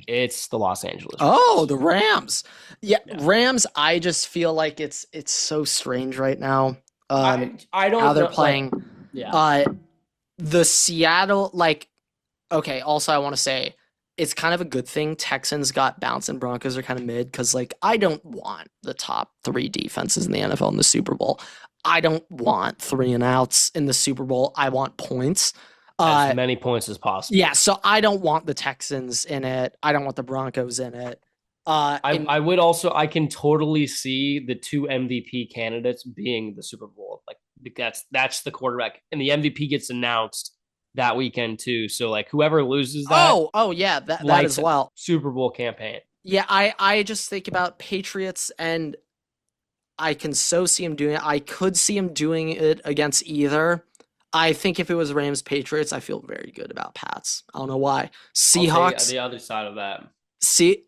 It's the Los Angeles Rams. Oh, the Rams. Yeah, Rams, I just feel like it's so strange right now. I don't how they're know, playing. Like, yeah. The Seattle, like, okay, also I want to say it's kind of a good thing Texans got bounced and Broncos are kind of mid because, like, I don't want the top 3 defenses in the NFL in the Super Bowl. I don't want 3 and outs in the Super Bowl. I want points. As many points as possible. Yeah, so I don't want the Texans in it. I don't want the Broncos in it. I would also, I can totally see the 2 MVP candidates being the Super Bowl. Like that's the quarterback, and the MVP gets announced that weekend too. So like whoever loses that, oh yeah, that as well. Super Bowl campaign. Yeah, I just think about Patriots, and I can so see him doing it. I could see him doing it against either. I think if it was Rams Patriots, I feel very good about Pats. I don't know why. Seahawks. The other side of that. See,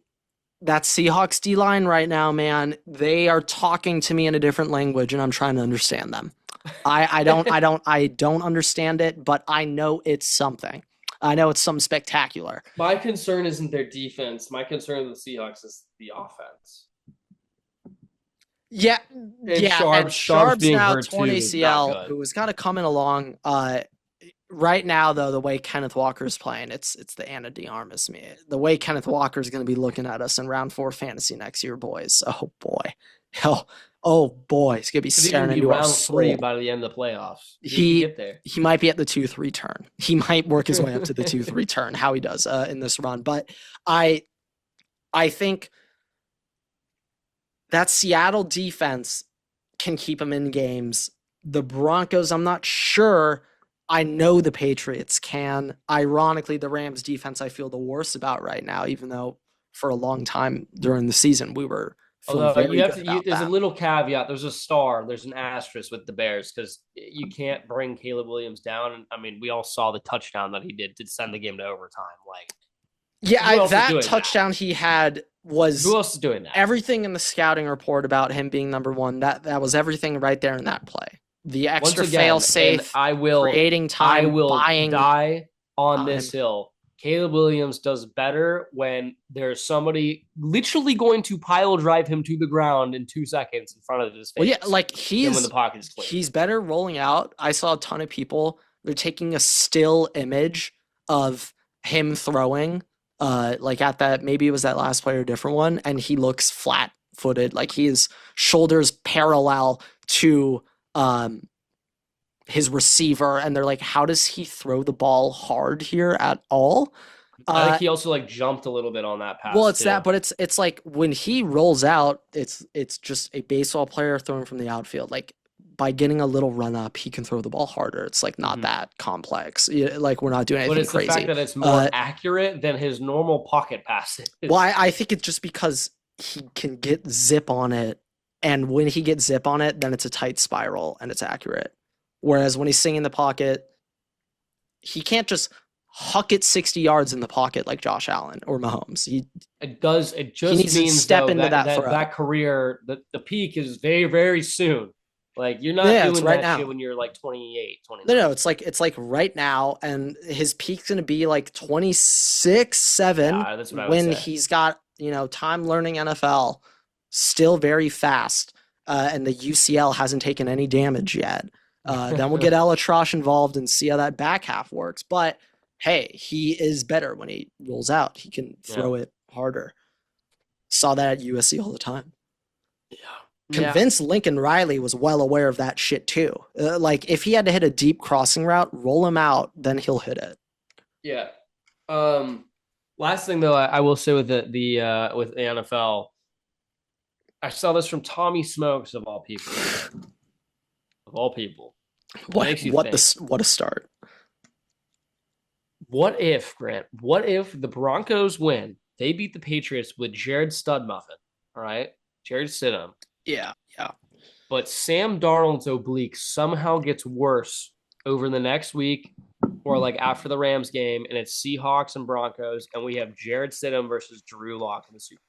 that Seahawks D line right now, man, they are talking to me in a different language, and I'm trying to understand them. I don't understand it, but I know it's something. I know it's something spectacular. My concern isn't their defense. My concern with the Seahawks is the offense. Yeah, and Sharp's now torn ACL, who was kind of coming along. Right now, though, the way Kenneth Walker's playing, it's the Anna de Armas. The way Kenneth Walker's going to be looking at us in round 4 fantasy next year, boys. Oh boy, oh boy, he's going to be staring into round 3 by the end of the playoffs. He might be at the 2-3 turn. He might work his way up to the 2-3 turn. How he does in this run, but I think that Seattle defense can keep them in games. The Broncos, I'm not sure. I know the Patriots can. Ironically, the Rams defense I feel the worst about right now, even though for a long time during the season we were feeling very good about there's that. A little caveat. There's a star. There's an asterisk with the Bears because you can't bring Caleb Williams down. And I mean, we all saw the touchdown that he did to send the game to overtime. Like, yeah, that touchdown he had was who else is doing that? Everything in the scouting report about him being number 1. That was everything right there in that play. The extra fail safe. Creating time. I will die on this hill. Caleb Williams does better when there's somebody literally going to pile drive him to the ground in 2 seconds in front of his face. Well, yeah, like when the pocket's clear. He's better rolling out. I saw a ton of people. They're taking a still image of him throwing. Like at that, maybe it was that last play or a different one, and he looks flat-footed, like his shoulders parallel to his receiver, and they're like, how does he throw the ball hard here at all? I think Uh, he also like jumped a little bit on that well, pass it's that, too. but it's like when he rolls out, it's just a baseball player throwing from the outfield. Like by getting a little run up, he can throw the ball harder. It's like not Mhm. that complex. Like we're not doing But anything it's the fact crazy. that it's more Uh, accurate than his normal pocket passes. well, I think it's just because he can get zip on it, and when he gets zip on it, then it's a tight spiral and it's accurate. Whereas when he's singing the pocket, he can't just huck it 60 yards in the pocket like Josh Allen or Mahomes. It does. It He just needs to means step though into that that that throw. that career, the peak is very very soon. Like you're not Yeah, it's doing right that shit now. when you're like 28, No, 29. no, it's like right now, and his peak's gonna be like 26, 7 Yeah, that's what I would when say. he's got, time learning NFL, still very fast, and the UCL hasn't taken any damage yet. Then we'll get Elatrosh involved and see how that back half works. But hey, he is better when he rolls out. He can Yeah. throw it harder. Saw that at USC all the time. Yeah. Yeah. Convinced Lincoln Riley was well aware of that shit too. Like if he had to hit a deep crossing route, roll him out, then he'll hit it. Yeah. Last thing though, I will say with the with the NFL, I saw this from Tommy Smokes of all people. Of all people. It What makes you what think. the what a start. What if, Grant? What if the Broncos win? They beat the Patriots with Jared Studmuffin. All right. Jared Stidham. Yeah, yeah. But Sam Darnold's oblique somehow gets worse over the next week or like after the Rams game, and it's Seahawks and Broncos, and we have Jared Stidham versus Drew Lock in the Super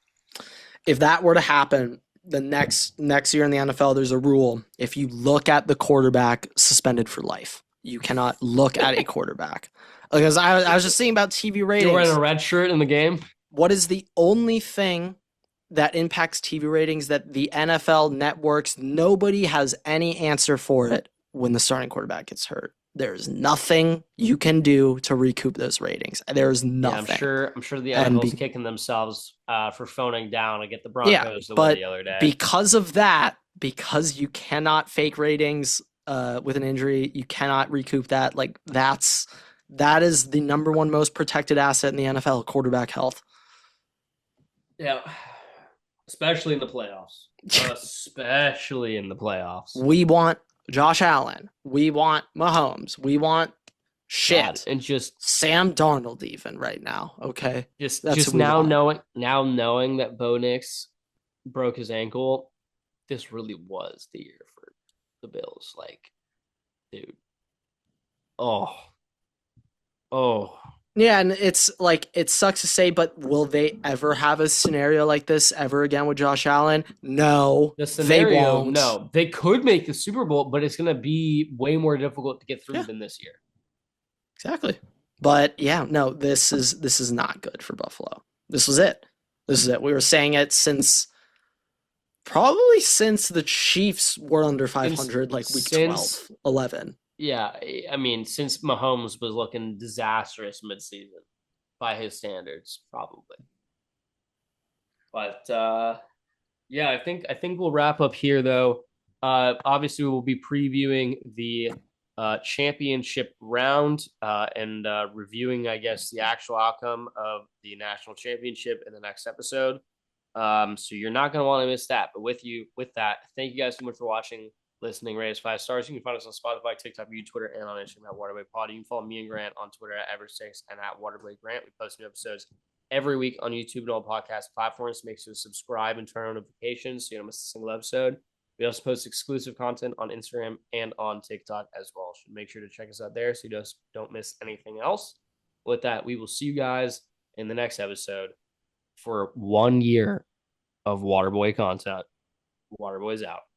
If that were to happen, the next year in the NFL, there's a rule. If you look at the quarterback, suspended for life. You cannot look at a quarterback. Because I was just thinking about TV You're wearing ratings. a red shirt in the game? What is the only thing that impacts TV ratings that the NFL networks, nobody has any answer for it when the starting quarterback gets hurt? There's nothing you can do to recoup those ratings. There's Yeah, nothing. I'm sure the And NFL's kicking themselves for phoning down to get the yeah, Broncos to win but the other day. because of that, because you cannot fake ratings with an injury, you cannot recoup that. Like that is the number one most protected asset in the NFL, quarterback health. Yeah. Especially in the playoffs. Especially in the playoffs. We want Josh Allen. We want Mahomes. We want God. shit. And Sam Darnold even right now. Okay. That's who just we want. knowing that Bo Nix broke his ankle, this really was the year for the Bills. Like, dude. Oh. Oh. Yeah, and it's like it sucks to say, but will they ever have a scenario like this ever again with Josh Allen? No, The they scenario, won't. no. They could make the Super Bowl, but it's gonna be way more difficult to get through Yeah, than this year. exactly. But yeah, no, this is not good for Buffalo. This was it. This is it. We were saying it probably since the Chiefs were under Since 500, like week since 12, 11. yeah, I mean, since Mahomes was looking disastrous midseason by his standards, probably. But yeah, I think we'll wrap up here though. Obviously, we'll be previewing the championship round and reviewing, I guess, the actual outcome of the national championship in the next episode. So you're not going to want to miss that. But with that, thank you guys so much for watching, listening, rate us 5 stars. You can find us on Spotify, TikTok, YouTube, Twitter, and on Instagram at Waterway Pod. You can follow me and Grant on Twitter at Ever6 and at Waterway Grant. We post new episodes every week on YouTube and all podcast platforms. Make sure to subscribe and turn on notifications so you don't miss a single episode. We also post exclusive content on Instagram and on TikTok as well. So make sure to check us out there so you just don't miss anything else. With that, we will see you guys in the next episode for 1 year of Waterboy content. Waterboy's out.